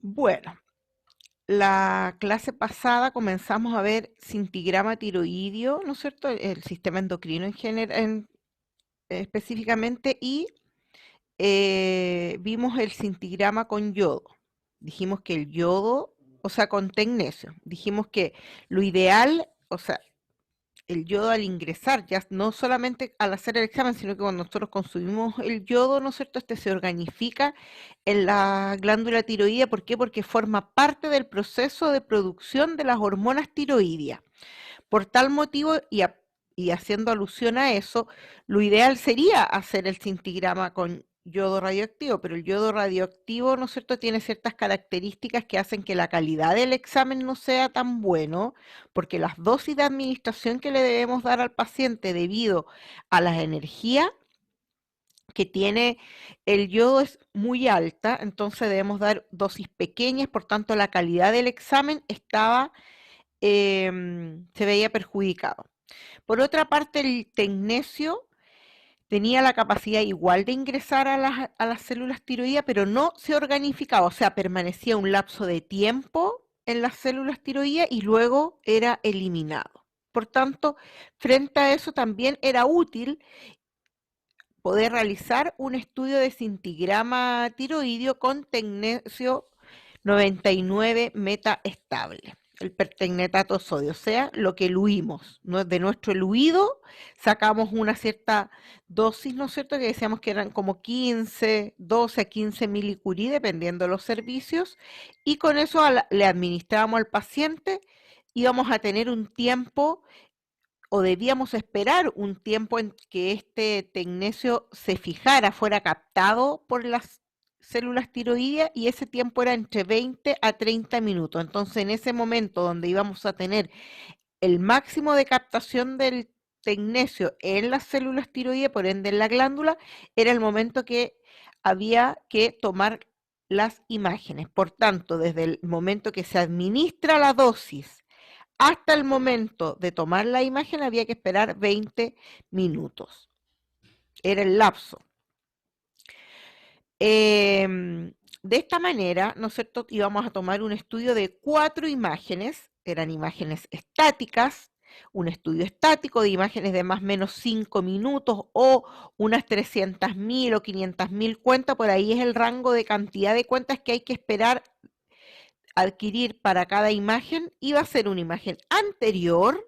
Bueno, la clase pasada comenzamos a ver cintigrama tiroideo, ¿no es cierto? El sistema endocrino en general, específicamente, y vimos el cintigrama con yodo. Dijimos que el yodo, o sea, con tecnesio, dijimos que lo ideal, o sea, el yodo al ingresar, ya no solamente al hacer el examen, sino que cuando nosotros consumimos el yodo, ¿no es cierto? Este se organifica en la glándula tiroidea. ¿Por qué? Porque forma parte del proceso de producción de las hormonas tiroideas. Por tal motivo, y haciendo alusión a eso, lo ideal sería hacer el cintigrama con yodo radioactivo, pero el yodo radioactivo, ¿no es cierto?, tiene ciertas características que hacen que la calidad del examen no sea tan bueno, porque las dosis de administración que le debemos dar al paciente debido a las energías que tiene el yodo es muy alta, entonces debemos dar dosis pequeñas, por tanto la calidad del examen se veía perjudicado. Por otra parte, el tecnesio tenía la capacidad igual de ingresar a las células tiroideas, pero no se organificaba, o sea, permanecía un lapso de tiempo en las células tiroideas y luego era eliminado. Por tanto, frente a eso también era útil poder realizar un estudio de cintigrama tiroideo con tecnesio 99 meta estable, el pertecnetato sodio, o sea, lo que eluimos, ¿no? De nuestro eluido sacamos una cierta dosis, ¿no es cierto?, que decíamos que eran como 15, 12 a 15 milicurí, dependiendo de los servicios, y con eso le administrábamos al paciente, íbamos a tener un tiempo o debíamos esperar un tiempo en que este tecnesio se fijara, fuera captado por las células tiroideas, y ese tiempo era entre 20 a 30 minutos. Entonces, en ese momento donde íbamos a tener el máximo de captación del tecnesio en las células tiroideas, por ende en la glándula, era el momento que había que tomar las imágenes. Por tanto, desde el momento que se administra la dosis hasta el momento de tomar la imagen había que esperar 20 minutos. Era el lapso. De esta manera, ¿no es cierto?, íbamos a tomar un estudio de 4 imágenes, eran imágenes estáticas, un estudio estático de imágenes de más o menos 5 minutos o unas 300.000 o 500.000 cuentas, por ahí es el rango de cantidad de cuentas que hay que esperar adquirir para cada imagen. Iba a ser una imagen anterior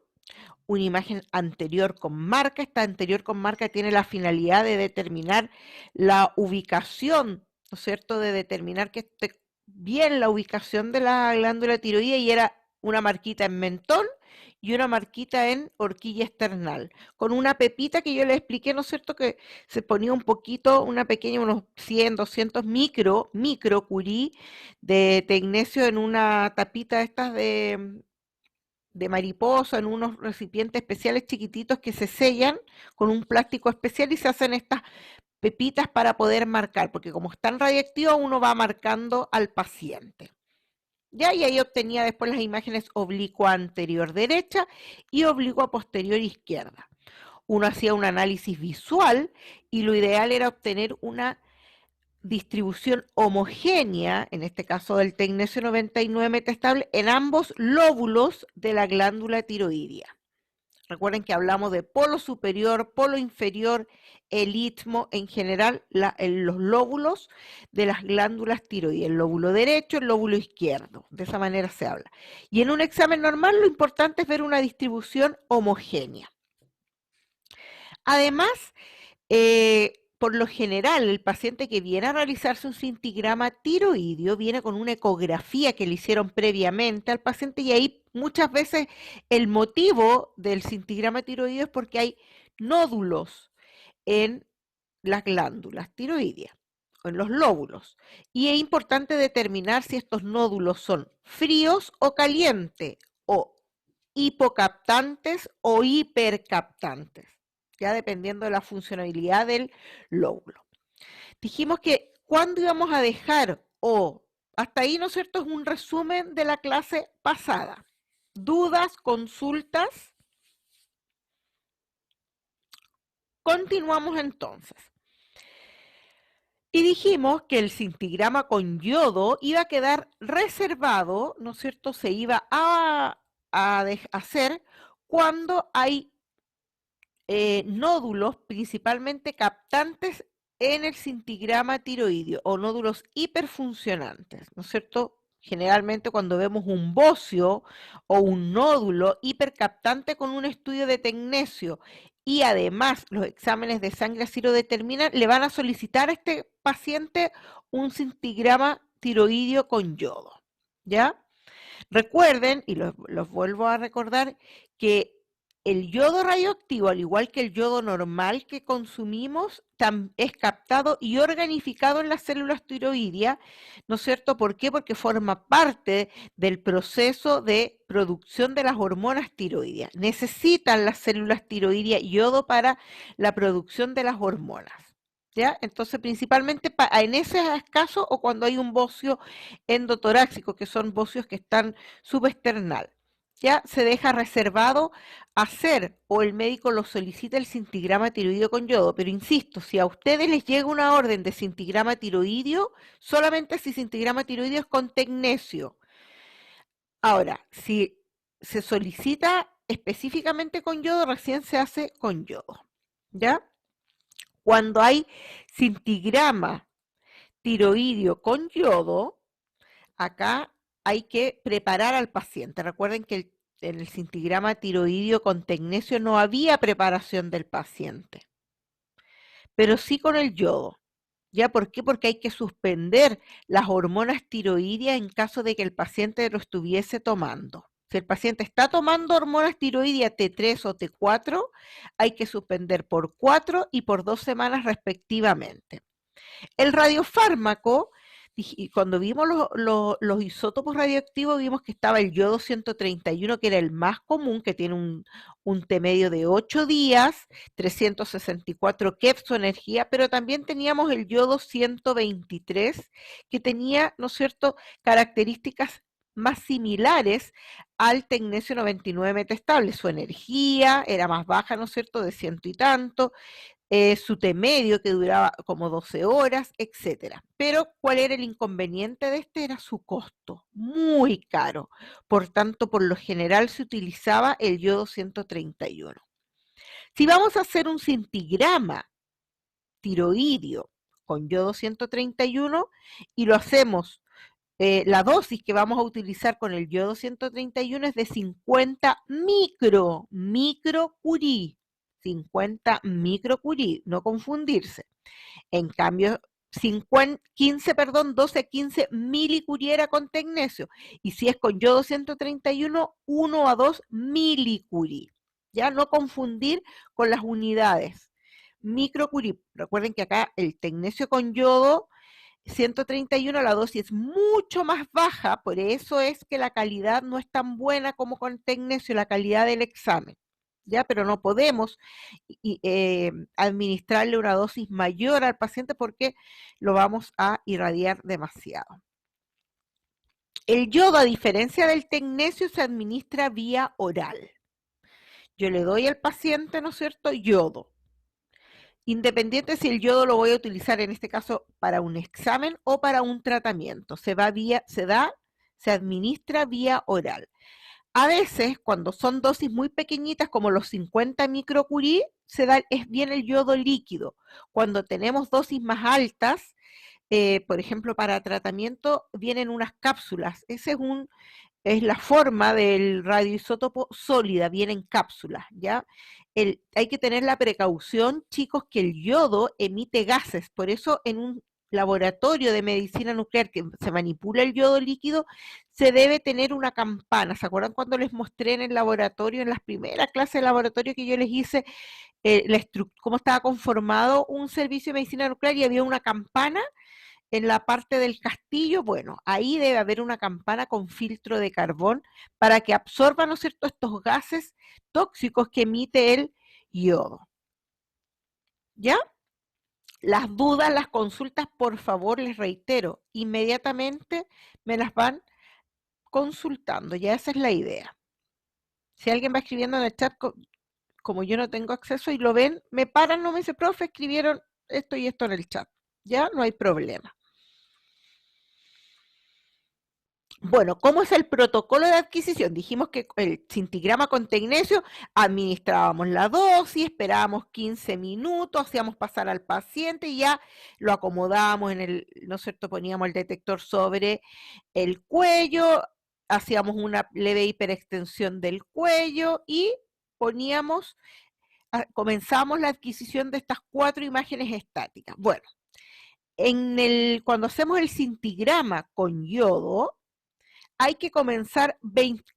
con marca. Esta anterior con marca tiene la finalidad de determinar la ubicación, ¿no es cierto?, de determinar que esté bien la ubicación de la glándula tiroidea, y era una marquita en mentón y una marquita en horquilla external, con una pepita que yo le expliqué, ¿no es cierto?, que se ponía un poquito, una pequeña, unos 100, 200 micro curí de tecnesio en una tapita de estas de mariposa, en unos recipientes especiales chiquititos que se sellan con un plástico especial, y se hacen estas pepitas para poder marcar, porque como están radiactivos uno va marcando al paciente. Ya, y ahí obtenía después las imágenes oblicua anterior derecha y oblicua posterior izquierda. Uno hacía un análisis visual y lo ideal era obtener una distribución homogénea, en este caso del tecnesio 99 metastable, en ambos lóbulos de la glándula tiroidea. Recuerden que hablamos de polo superior, polo inferior, el istmo, en general en los lóbulos de las glándulas tiroideas, el lóbulo derecho, el lóbulo izquierdo, de esa manera se habla. Y en un examen normal lo importante es ver una distribución homogénea. Además, por lo general, el paciente que viene a realizarse un cintigrama tiroideo viene con una ecografía que le hicieron previamente al paciente, y ahí muchas veces el motivo del cintigrama tiroideo es porque hay nódulos en las glándulas tiroideas o en los lóbulos. Y es importante determinar si estos nódulos son fríos o calientes, o hipocaptantes o hipercaptantes, ya dependiendo de la funcionalidad del lóbulo. Dijimos que cuando íbamos a dejar, o hasta ahí, ¿no es cierto?, es un resumen de la clase pasada. ¿Dudas, consultas? Continuamos entonces. Y dijimos que el cintigrama con yodo iba a quedar reservado, ¿no es cierto? Se iba a hacer cuando hay nódulos principalmente captantes en el cintigrama tiroideo o nódulos hiperfuncionantes, ¿no es cierto? Generalmente cuando vemos un bocio o un nódulo hipercaptante con un estudio de tecnesio y además los exámenes de sangre así lo determinan, le van a solicitar a este paciente un cintigrama tiroideo con yodo, ¿ya? Recuerden, y los vuelvo a recordar, que el yodo radioactivo, al igual que el yodo normal que consumimos, es captado y organificado en las células tiroideas, ¿no es cierto? ¿Por qué? Porque forma parte del proceso de producción de las hormonas tiroideas. Necesitan las células tiroideas yodo para la producción de las hormonas. ¿Ya? Entonces, principalmente en ese caso o cuando hay un bocio endotoráxico, que son bocios que están subesternal. Ya se deja reservado hacer o el médico lo solicita el cintigrama tiroideo con yodo, pero insisto, si a ustedes les llega una orden de cintigrama tiroideo, solamente si cintigrama tiroideo es con tecnesio. Ahora, si se solicita específicamente con yodo, recién se hace con yodo. ¿Ya? Cuando hay cintigrama tiroideo con yodo, acá hay que preparar al paciente. Recuerden que en el cintigrama tiroideo con tecnesio no había preparación del paciente, pero sí con el yodo. ¿Ya? ¿Por qué? Porque hay que suspender las hormonas tiroideas en caso de que el paciente lo estuviese tomando. Si el paciente está tomando hormonas tiroideas T3 o T4, hay que suspender por 4 y por 2 semanas respectivamente. El radiofármaco, y cuando vimos los isótopos radioactivos, vimos que estaba el yodo 131, que era el más común, que tiene un T medio de 8 días, 364 keV su energía, pero también teníamos el yodo 123, que tenía, ¿no es cierto?, características más similares al tecnesio 99 metastable. Su energía era más baja, ¿no es cierto?, de ciento y tanto, su té medio que duraba como 12 horas, etcétera. Pero ¿cuál era el inconveniente de este? Era su costo, muy caro. Por tanto, por lo general se utilizaba el yodo 131. Si vamos a hacer un cintigrama tiroideo con yodo 131 y lo hacemos, la dosis que vamos a utilizar con el yodo 131 es de 50 microcurie. 50 microcurie, no confundirse. En cambio, 12 15 milicuriera con tecnesio. Y si es con yodo 131, 1 a 2 milicurie. Ya no confundir con las unidades. Microcurie. Recuerden que acá el tecnesio con yodo 131, la dosis es mucho más baja, por eso es que la calidad no es tan buena como con tecnesio, la calidad del examen. ¿Ya? Pero no podemos administrarle una dosis mayor al paciente porque lo vamos a irradiar demasiado. El yodo, a diferencia del tecnesio, se administra vía oral. Yo le doy al paciente, ¿no es cierto?, yodo. Independiente si el yodo lo voy a utilizar en este caso para un examen o para un tratamiento. Se administra vía oral. A veces, cuando son dosis muy pequeñitas, como los 50 microcurie, es bien el yodo líquido. Cuando tenemos dosis más altas, por ejemplo, para tratamiento, vienen unas cápsulas. Es la forma del radioisótopo sólida, viene en cápsulas, ¿ya? Hay que tener la precaución, chicos, que el yodo emite gases. Por eso, en un laboratorio de medicina nuclear que se manipula el yodo líquido, se debe tener una campana. ¿Se acuerdan cuando les mostré en el laboratorio, en las primeras clases de laboratorio que yo les hice, cómo estaba conformado un servicio de medicina nuclear y había una campana en la parte del castillo? Bueno, ahí debe haber una campana con filtro de carbón para que absorba, ¿no es cierto?, estos gases tóxicos que emite el yodo. ¿Ya? Las dudas, las consultas, por favor, les reitero, inmediatamente me las van consultando, ya esa es la idea. Si alguien va escribiendo en el chat, como yo no tengo acceso y lo ven, me paran, no me dice, profe, escribieron esto y esto en el chat. Ya no hay problema. Bueno, ¿cómo es el protocolo de adquisición? Dijimos que el cintigrama con tecnesio, administrábamos la dosis, esperábamos 15 minutos, hacíamos pasar al paciente y ya lo acomodábamos en el, ¿no es cierto? Poníamos el detector sobre el cuello, hacíamos una leve hiperextensión del cuello y poníamos, comenzamos la adquisición de estas 4 imágenes estáticas. Bueno, cuando hacemos el cintigrama con yodo, hay que comenzar,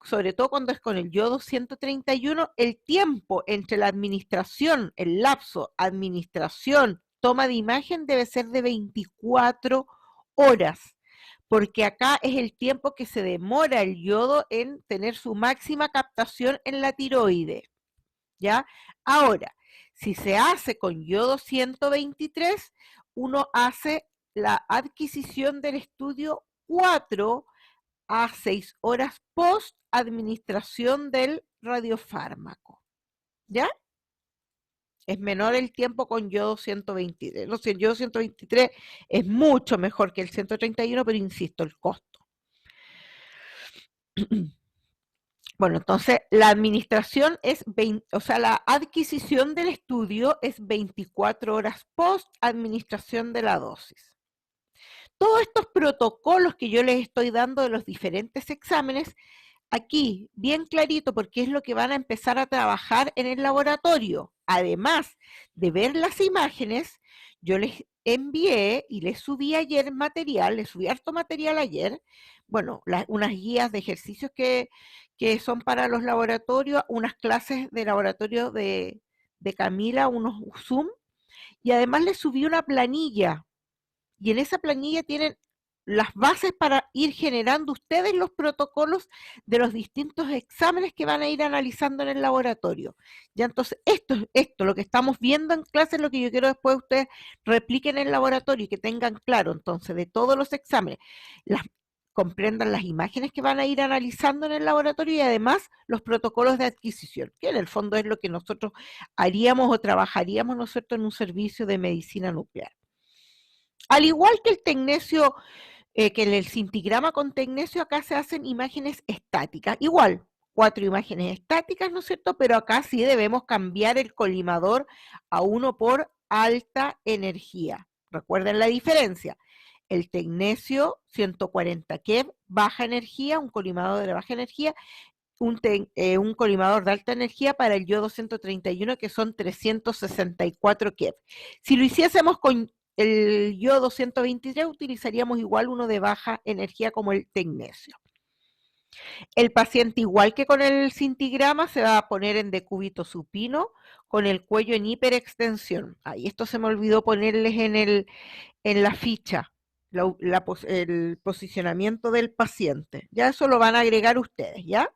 sobre todo cuando es con el yodo 131, el tiempo entre la administración, el lapso, administración, toma de imagen debe ser de 24 horas, porque acá es el tiempo que se demora el yodo en tener su máxima captación en la tiroide. ¿Ya? Ahora, si se hace con yodo 123, uno hace la adquisición del estudio 4 a 6 horas post administración del radiofármaco. ¿Ya? Es menor el tiempo con yodo 123. No sé, el yodo 123 es mucho mejor que el 131, pero insisto, el costo. Bueno, entonces la administración es 20, o sea, la adquisición del estudio es 24 horas post administración de la dosis. Todos estos protocolos que yo les estoy dando de los diferentes exámenes, aquí bien clarito, porque es lo que van a empezar a trabajar en el laboratorio. Además de ver las imágenes, yo les envié y les subí ayer material, les subí harto material ayer, bueno, unas guías de ejercicios que son para los laboratorios, unas clases de laboratorio de Camila, unos Zoom, y además les subí una planilla y en esa planilla tienen las bases para ir generando ustedes los protocolos de los distintos exámenes que van a ir analizando en el laboratorio. Ya entonces, esto, lo que estamos viendo en clase es lo que yo quiero después ustedes repliquen en el laboratorio y que tengan claro, entonces, de todos los exámenes, las, comprendan las imágenes que van a ir analizando en el laboratorio y además los protocolos de adquisición, que en el fondo es lo que nosotros haríamos o trabajaríamos nosotros en un servicio de medicina nuclear. Al igual que el tecnesio, que en el cintigrama con tecnesio, acá se hacen imágenes estáticas. Igual, 4 imágenes estáticas, ¿no es cierto? Pero acá sí debemos cambiar el colimador a uno por alta energía. Recuerden la diferencia. El tecnesio 140 keV, baja energía, un colimador de baja energía, un colimador de alta energía para el yodo 131 que son 364 keV. Si lo hiciésemos con el yodo 123 utilizaríamos igual uno de baja energía como el tecnesio. El paciente, igual que con el cintigrama, se va a poner en decúbito supino con el cuello en hiperextensión. Ahí esto se me olvidó ponerles en la ficha, el posicionamiento del paciente. Ya eso lo van a agregar ustedes, ¿ya?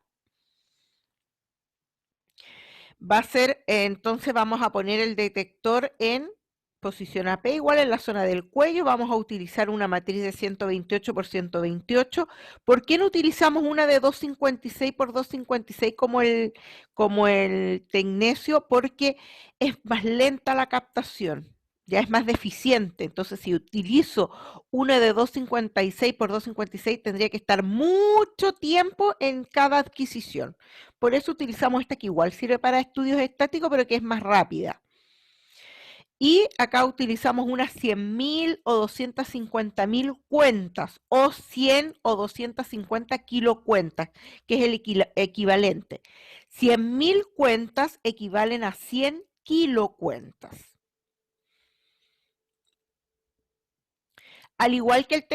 Va a ser, entonces vamos a poner el detector en posición AP igual en la zona del cuello, vamos a utilizar una matriz de 128 por 128. ¿Por qué no utilizamos una de 256 por 256 como el tecnesio? Porque es más lenta la captación, ya es más deficiente. Entonces, si utilizo una de 256 por 256, tendría que estar mucho tiempo en cada adquisición. Por eso utilizamos esta que igual sirve para estudios estáticos, pero que es más rápida. Y acá utilizamos unas 100.000 o 250.000 cuentas, o 100 o 250 kilocuentas, que es el equivalente. 100.000 cuentas equivalen a 100 kilocuentas. Al igual que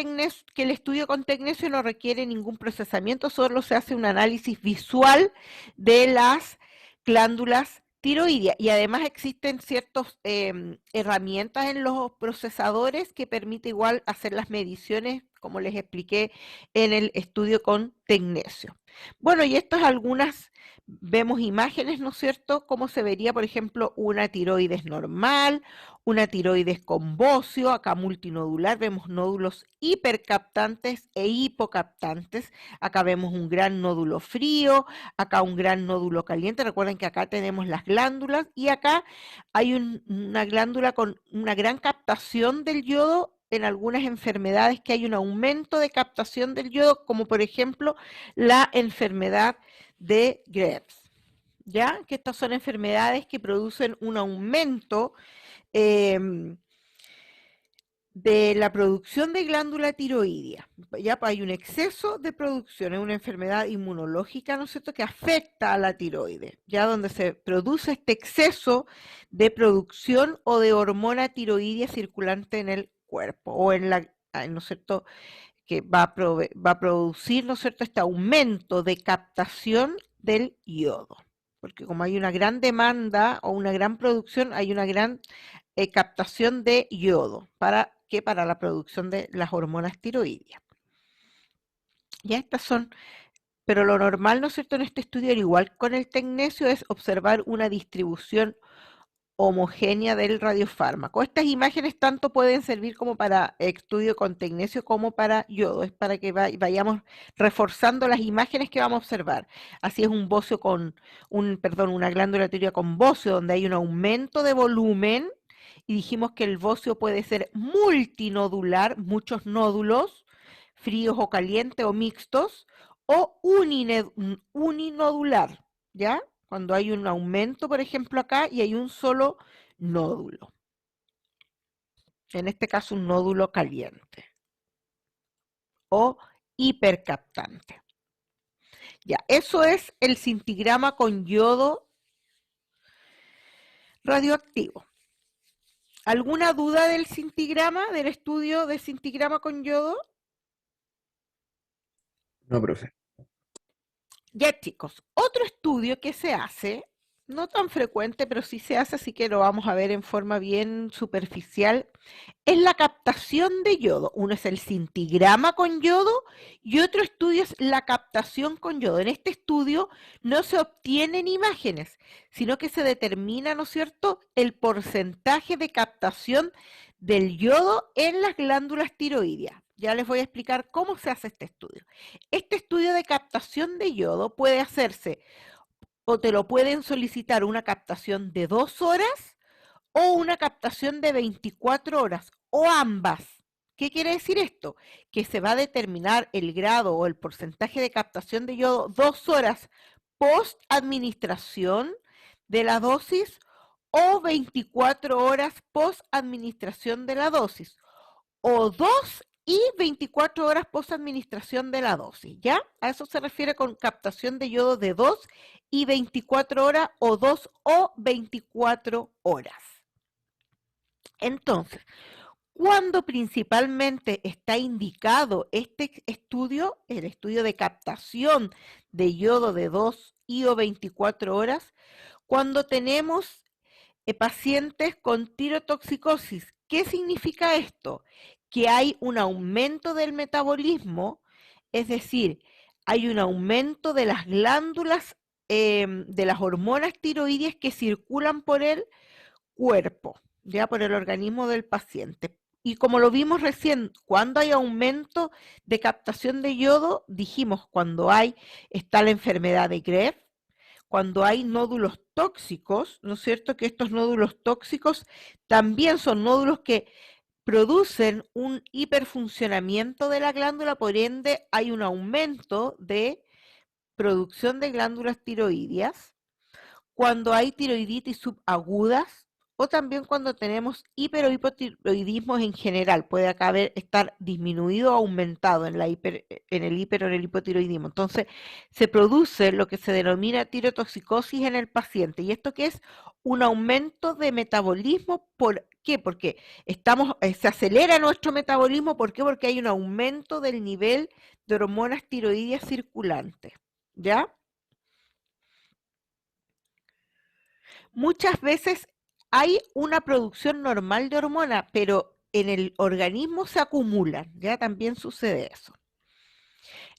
el estudio con tecnesio no requiere ningún procesamiento, solo se hace un análisis visual de las glándulas tiroideas. Y además existen ciertas herramientas en los procesadores que permite igual hacer las mediciones como les expliqué en el estudio con tecnesio. Bueno, y estas algunas, vemos imágenes, ¿no es cierto?, cómo se vería, por ejemplo, una tiroides normal, una tiroides con bocio, acá multinodular, vemos nódulos hipercaptantes e hipocaptantes, acá vemos un gran nódulo frío, acá un gran nódulo caliente, recuerden que acá tenemos las glándulas y acá hay una glándula con una gran captación del yodo en algunas enfermedades que hay un aumento de captación del yodo, como por ejemplo la enfermedad de Graves, ¿ya? Que estas son enfermedades que producen un aumento de la producción de glándula tiroidea. Ya hay un exceso de producción, es una enfermedad inmunológica, ¿no es cierto?, que afecta a la tiroides, ya donde se produce este exceso de producción o de hormona tiroidea circulante en el cuerpo o en la, ¿no es cierto?, que va a producir, ¿no es cierto?, este aumento de captación del yodo. Porque como hay una gran demanda o una gran producción, hay una gran captación de yodo. ¿Para qué? Para la producción de las hormonas tiroideas. Ya estas son, pero lo normal, ¿no es cierto?, en este estudio, al igual con el tecnesio, es observar una distribución homogénea del radiofármaco. Estas imágenes tanto pueden servir como para estudio con tecnesio como para yodo, es para que vayamos reforzando las imágenes que vamos a observar. Así es un bocio con, una glándula tiroidea con bocio, donde hay un aumento de volumen, y dijimos que el bocio puede ser multinodular, muchos nódulos, fríos o calientes o mixtos, o uninodular, ¿ya? Cuando hay un aumento, por ejemplo, acá, y hay un solo nódulo. En este caso, un nódulo caliente o hipercaptante. Ya, eso es el cintigrama con yodo radioactivo. ¿Alguna duda del cintigrama, del estudio de cintigrama con yodo? No, profe. Ya, chicos, otro estudio que se hace, no tan frecuente, pero sí se hace, así que lo vamos a ver en forma bien superficial, es la captación de yodo. Uno es el cintigrama con yodo y otro estudio es la captación con yodo. En este estudio no se obtienen imágenes, sino que se determina, ¿no es cierto?, el porcentaje de captación del yodo en las glándulas tiroideas. Ya les voy a explicar cómo se hace este estudio. Este estudio de captación de yodo puede hacerse o te lo pueden solicitar una captación de 2 horas o una captación de 24 horas o ambas. ¿Qué quiere decir esto? Que se va a determinar el grado o el porcentaje de captación de yodo 2 horas post administración de la dosis o 24 horas post administración de la dosis o 2 y 24 horas post administración de la dosis, ¿ya? A eso se refiere con captación de yodo de 2 y 24 horas o 2 o 24 horas. Entonces, cuando principalmente está indicado este estudio, el estudio de captación de yodo de 2 y o 24 horas, cuando tenemos pacientes con tirotoxicosis. ¿Qué significa esto? Que hay un aumento del metabolismo, es decir, hay un aumento de las glándulas, de las hormonas tiroideas que circulan por el cuerpo, ya por el organismo del paciente. Y como lo vimos recién, cuando hay aumento de captación de yodo, dijimos cuando está la enfermedad de Graves, cuando hay nódulos tóxicos, ¿no es cierto?, que estos nódulos tóxicos también son nódulos que producen un hiperfuncionamiento de la glándula, por ende hay un aumento de producción de glándulas tiroideas, cuando hay tiroiditis subagudas o también cuando tenemos hiper o hipotiroidismo en general, puede acá estar disminuido o aumentado en el hiper o en el hipotiroidismo. Entonces, se produce lo que se denomina tirotoxicosis en el paciente. ¿Y esto qué es? Un aumento de metabolismo. ¿Por qué? Porque se acelera nuestro metabolismo. ¿Por qué? Porque hay un aumento del nivel de hormonas tiroideas circulantes. ¿Ya? Muchas veces hay una producción normal de hormona, pero en el organismo se acumulan, ya también sucede eso.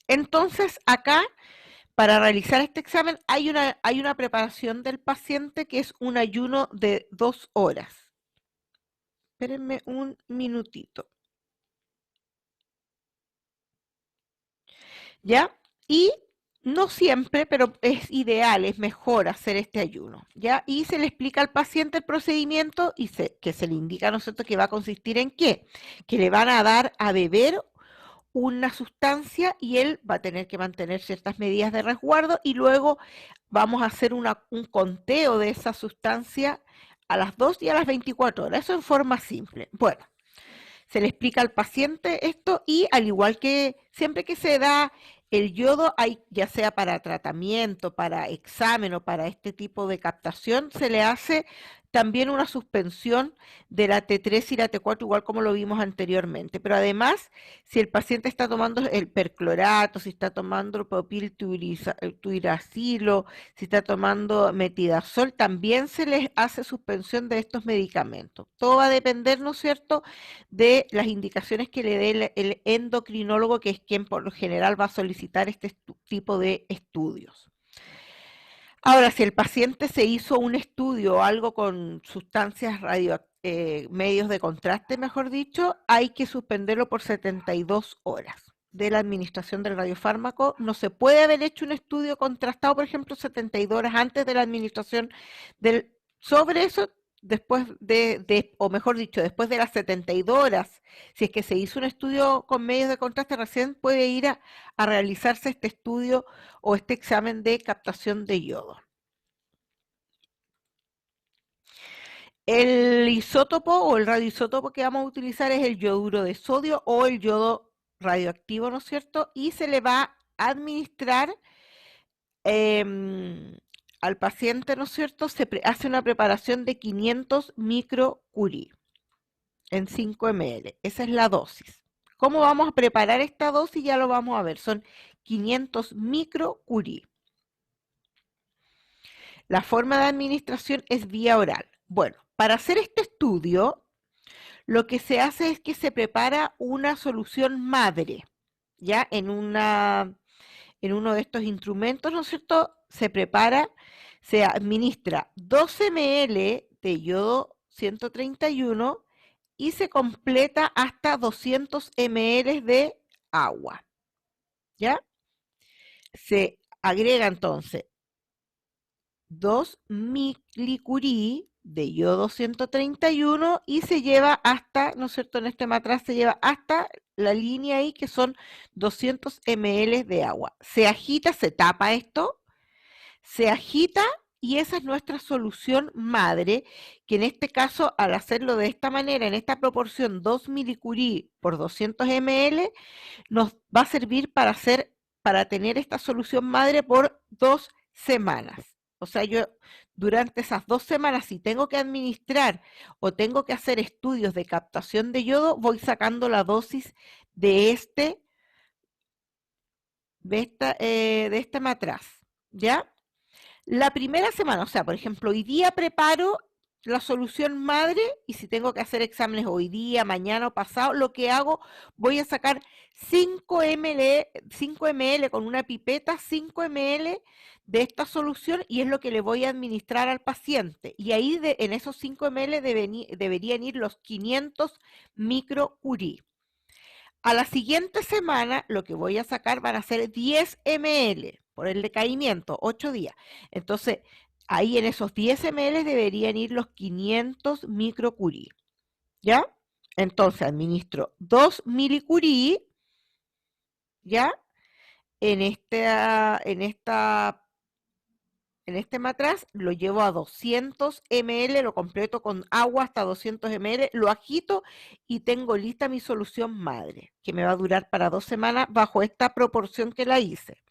Entonces, acá, para realizar este examen, hay una preparación del paciente que es un ayuno de 2 horas. Espérenme un minutito. ¿Ya? Y no siempre, pero es ideal, es mejor hacer este ayuno, ¿ya? Y se le explica al paciente el procedimiento y que se le indica, ¿no es cierto?, que va a consistir en qué, que le van a dar a beber una sustancia y él va a tener que mantener ciertas medidas de resguardo y luego vamos a hacer un conteo de esa sustancia a las 2 y a las 24 horas, eso en forma simple. Bueno, se le explica al paciente esto y al igual que siempre que se da el yodo, hay, ya sea para tratamiento, para examen o para este tipo de captación, se le hace también una suspensión de la T3 y la T4, igual como lo vimos anteriormente. Pero además, si el paciente está tomando el perclorato, si está tomando el propilturacilo, si está tomando metidazol, también se les hace suspensión de estos medicamentos. Todo va a depender, ¿no es cierto?, de las indicaciones que le dé el endocrinólogo, que es quien por lo general va a solicitar este tipo de estudios. Ahora, si el paciente se hizo un estudio o algo con sustancias medios de contraste, mejor dicho, hay que suspenderlo por 72 horas de la administración del radiofármaco. No se puede haber hecho un estudio contrastado, por ejemplo, 72 horas antes de la administración del... Sobre eso, después o mejor dicho, después de las 72 horas, si es que se hizo un estudio con medios de contraste, recién puede ir a realizarse este estudio o este examen de captación de yodo. El isótopo o el radioisótopo que vamos a utilizar es el yoduro de sodio o el yodo radioactivo, ¿no es cierto? Y se le va a administrar al paciente, ¿no es cierto? Se hace una preparación de 500 microcurie en 5 ml. Esa es la dosis. ¿Cómo vamos a preparar esta dosis? Ya lo vamos a ver. Son 500 microcurie. La forma de administración es vía oral. Bueno, para hacer este estudio, lo que se hace es que se prepara una solución madre, ¿ya? En uno de estos instrumentos, ¿no es cierto? Se prepara, se administra 12 ml de yodo 131 y se completa hasta 200 ml de agua, ¿ya? Se agrega entonces 2 milicurie de yodo 131 y se lleva hasta, ¿no es cierto?, en este matraz se lleva hasta la línea ahí que son 200 ml de agua. Se agita, se tapa esto, se agita y esa es nuestra solución madre, que en este caso al hacerlo de esta manera, en esta proporción 2 milicurie por 200 ml, nos va a servir para tener esta solución madre por 2 semanas. O sea, yo durante esas 2 semanas, si tengo que administrar o tengo que hacer estudios de captación de yodo, voy sacando la dosis de este matraz, ¿ya? La primera semana, o sea, por ejemplo, hoy día preparo la solución madre y si tengo que hacer exámenes hoy día, mañana o pasado, lo que hago, voy a sacar 5 ml con una pipeta, 5 ml de esta solución y es lo que le voy a administrar al paciente. Y ahí en esos 5 ml deberían ir los 500 microcurie. A la siguiente semana lo que voy a sacar van a ser 10 ml por el decaimiento, 8 días. Entonces, ahí en esos 10 ml deberían ir los 500 microcurie. ¿Ya? Entonces administro 2 milicurie, ¿ya? En este matraz lo llevo a 200 ml, lo completo con agua hasta 200 ml, lo agito y tengo lista mi solución madre, que me va a durar para 2 semanas bajo esta proporción que la hice.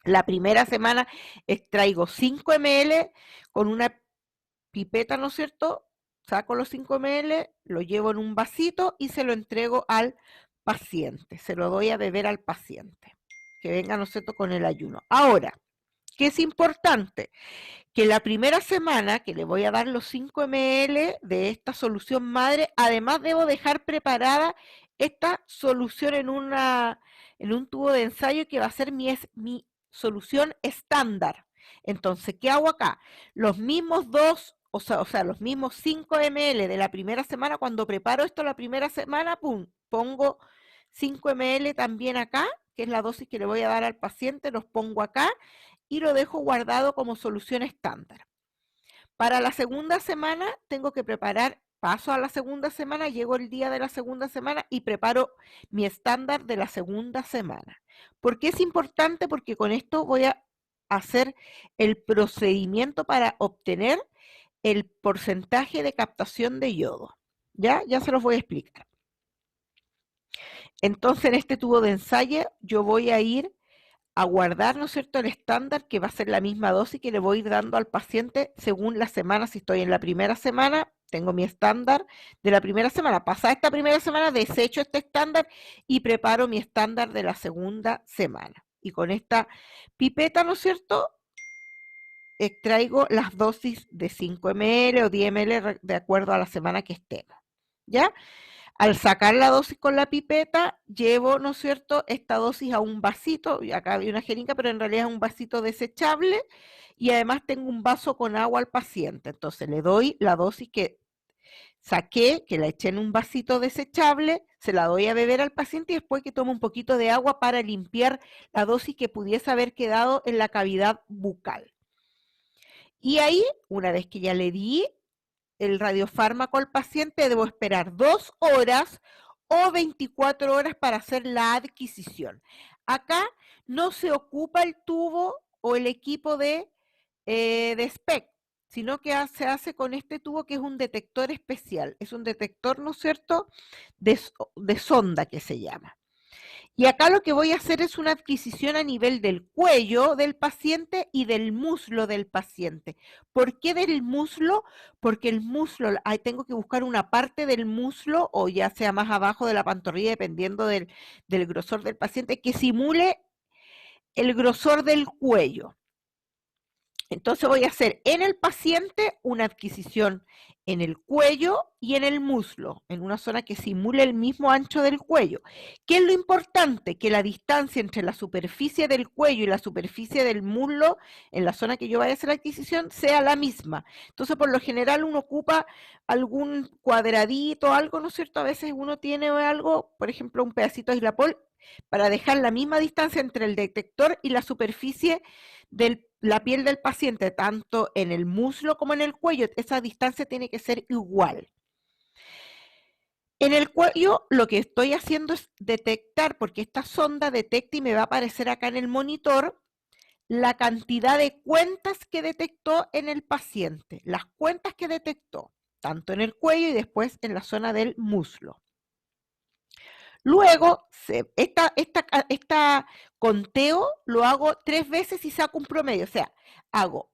La primera semana extraigo 5 ml con una pipeta, ¿no es cierto? Saco los 5 ml, lo llevo en un vasito y se lo entrego al paciente. Se lo doy a beber al paciente. Que venga, ¿no es cierto?, con el ayuno. Ahora, ¿Qué es importante? Que la primera semana que le voy a dar los 5 ml de esta solución madre, además debo dejar preparada esta solución en un tubo de ensayo que va a ser mi solución estándar. Entonces, ¿qué hago acá? Los mismos los mismos 5 ml de la primera semana, cuando preparo esto la primera semana, pum, pongo 5 ml también acá, que es la dosis que le voy a dar al paciente, los pongo acá y lo dejo guardado como solución estándar. Para la segunda semana tengo que preparar, paso a la segunda semana, llego el día de la segunda semana y preparo mi estándar de la segunda semana. ¿Por qué es importante? Porque con esto voy a hacer el procedimiento para obtener el porcentaje de captación de yodo. Ya se los voy a explicar. Entonces, en este tubo de ensayo yo voy a ir a guardar, ¿no es cierto?, el estándar, que va a ser la misma dosis que le voy a ir dando al paciente según la semana. Si estoy en la primera semana, tengo mi estándar de la primera semana. Pasada esta primera semana, desecho este estándar y preparo mi estándar de la segunda semana. Y con esta pipeta, ¿no es cierto?, extraigo las dosis de 5 ml o 10 ml de acuerdo a la semana que estemos. ¿Ya? Al sacar la dosis con la pipeta, llevo, ¿no es cierto?, esta dosis a un vasito, y acá había una jeringa, pero en realidad es un vasito desechable, y además tengo un vaso con agua al paciente. Entonces le doy la dosis que saqué, que la eché en un vasito desechable, se la doy a beber al paciente y después que tome un poquito de agua para limpiar la dosis que pudiese haber quedado en la cavidad bucal. Y ahí, una vez que ya le di el radiofármaco al paciente, debo esperar 2 horas o 24 horas para hacer la adquisición. Acá no se ocupa el tubo o el equipo de SPECT, sino que se hace con este tubo que es un detector especial. Es un detector, ¿no es cierto?, de sonda que se llama. Y acá lo que voy a hacer es una adquisición a nivel del cuello del paciente y del muslo del paciente. ¿Por qué del muslo? Porque el muslo, ahí tengo que buscar una parte del muslo, o ya sea más abajo de la pantorrilla, dependiendo del grosor del paciente, que simule el grosor del cuello. Entonces voy a hacer en el paciente una adquisición en el cuello y en el muslo, en una zona que simule el mismo ancho del cuello. ¿Qué es lo importante? Que la distancia entre la superficie del cuello y la superficie del muslo, en la zona que yo vaya a hacer la adquisición, sea la misma. Entonces, por lo general, uno ocupa algún cuadradito, algo, ¿no es cierto? A veces uno tiene algo, por ejemplo, un pedacito de islapol, para dejar la misma distancia entre el detector y la superficie de la piel del paciente, tanto en el muslo como en el cuello. Esa distancia tiene que ser igual. En el cuello lo que estoy haciendo es detectar, porque esta sonda detecta y me va a aparecer acá en el monitor la cantidad de cuentas que detectó en el paciente, las cuentas que detectó, tanto en el cuello y después en la zona del muslo. Luego, esta conteo lo hago 3 veces y saco un promedio. O sea, hago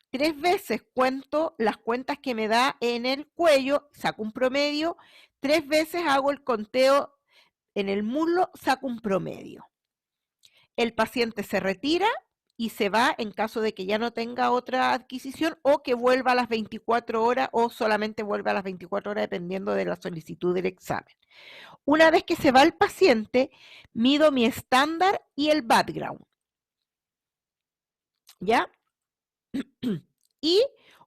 3 veces, cuento las cuentas que me da en el cuello, saco un promedio. 3 veces hago el conteo en el muslo, saco un promedio. El paciente se retira y se va en caso de que ya no tenga otra adquisición, o que vuelva a las 24 horas o solamente vuelva a las 24 horas dependiendo de la solicitud del examen. Una vez que se va el paciente, mido mi estándar y el background. ¿Ya? Y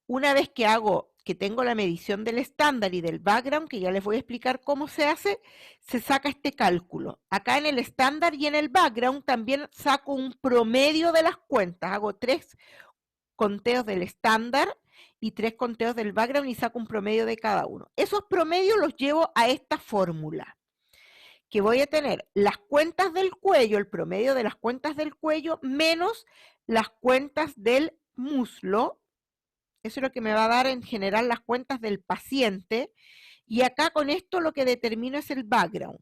una vez que tengo la medición del estándar y del background, que ya les voy a explicar cómo se hace, se saca este cálculo. Acá en el estándar y en el background también saco un promedio de las cuentas. Hago 3 conteos del estándar y 3 conteos del background y saco un promedio de cada uno. Esos promedios los llevo a esta fórmula, que voy a tener las cuentas del cuello, el promedio de las cuentas del cuello, menos las cuentas del muslo. Eso es lo que me va a dar en general las cuentas del paciente. Y acá con esto lo que determino es el background.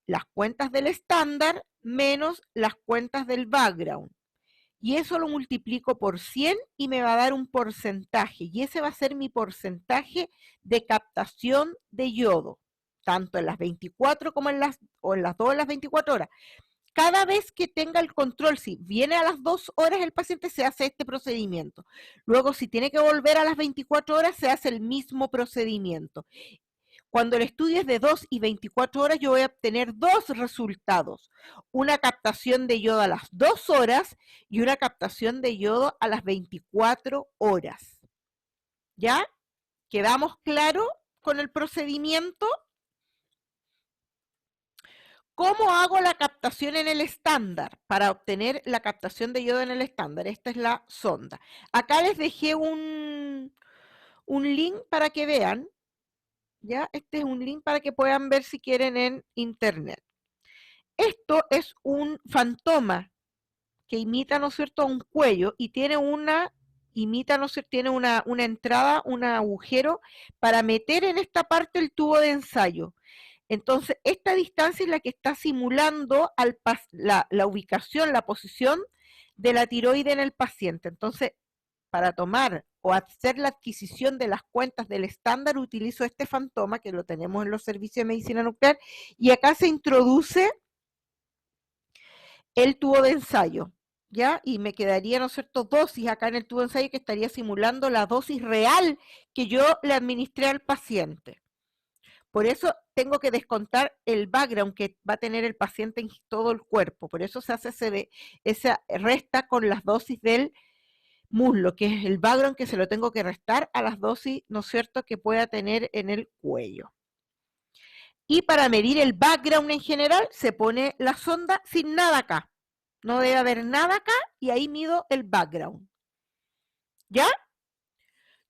Las cuentas del estándar menos las cuentas del background. Y eso lo multiplico por 100 y me va a dar un porcentaje. Y ese va a ser mi porcentaje de captación de yodo, tanto en las 24 como en las 2 en las 24 horas. cada vez que tenga el control, si viene a las 2 horas el paciente, se hace este procedimiento. Luego, si tiene que volver a las 24 horas, se hace el mismo procedimiento. Cuando el estudio es de 2 y 24 horas, yo voy a obtener dos resultados. Una captación de yodo a las 2 horas y una captación de yodo a las 24 horas. ¿Ya? ¿Quedamos claros con el procedimiento? ¿Cómo hago la captación en el estándar? Para obtener la captación de yodo en el estándar. Esta es la sonda. Acá les dejé un link para que vean. ¿Ya? Este es un link para que puedan ver si quieren en internet. Esto es un fantoma que imita, ¿no es cierto?, un cuello y tiene imita, ¿no es cierto?, tiene una entrada, un agujero para meter en esta parte el tubo de ensayo. Entonces, esta distancia es la que está simulando la ubicación, la posición de la tiroide en el paciente. Entonces, para tomar o hacer la adquisición de las cuentas del estándar, utilizo este fantoma que lo tenemos en los servicios de medicina nuclear y acá se introduce el tubo de ensayo, ¿ya? Y me quedaría, ¿no es cierto?, dosis acá en el tubo de ensayo que estaría simulando la dosis real que yo le administré al paciente. Por eso tengo que descontar el background que va a tener el paciente en todo el cuerpo. Por eso se hace esa resta con las dosis del muslo, que es el background que se lo tengo que restar a las dosis, ¿no es cierto?, que pueda tener en el cuello. Y para medir el background en general, se pone la sonda sin nada acá. No debe haber nada acá y ahí mido el background. ¿Ya?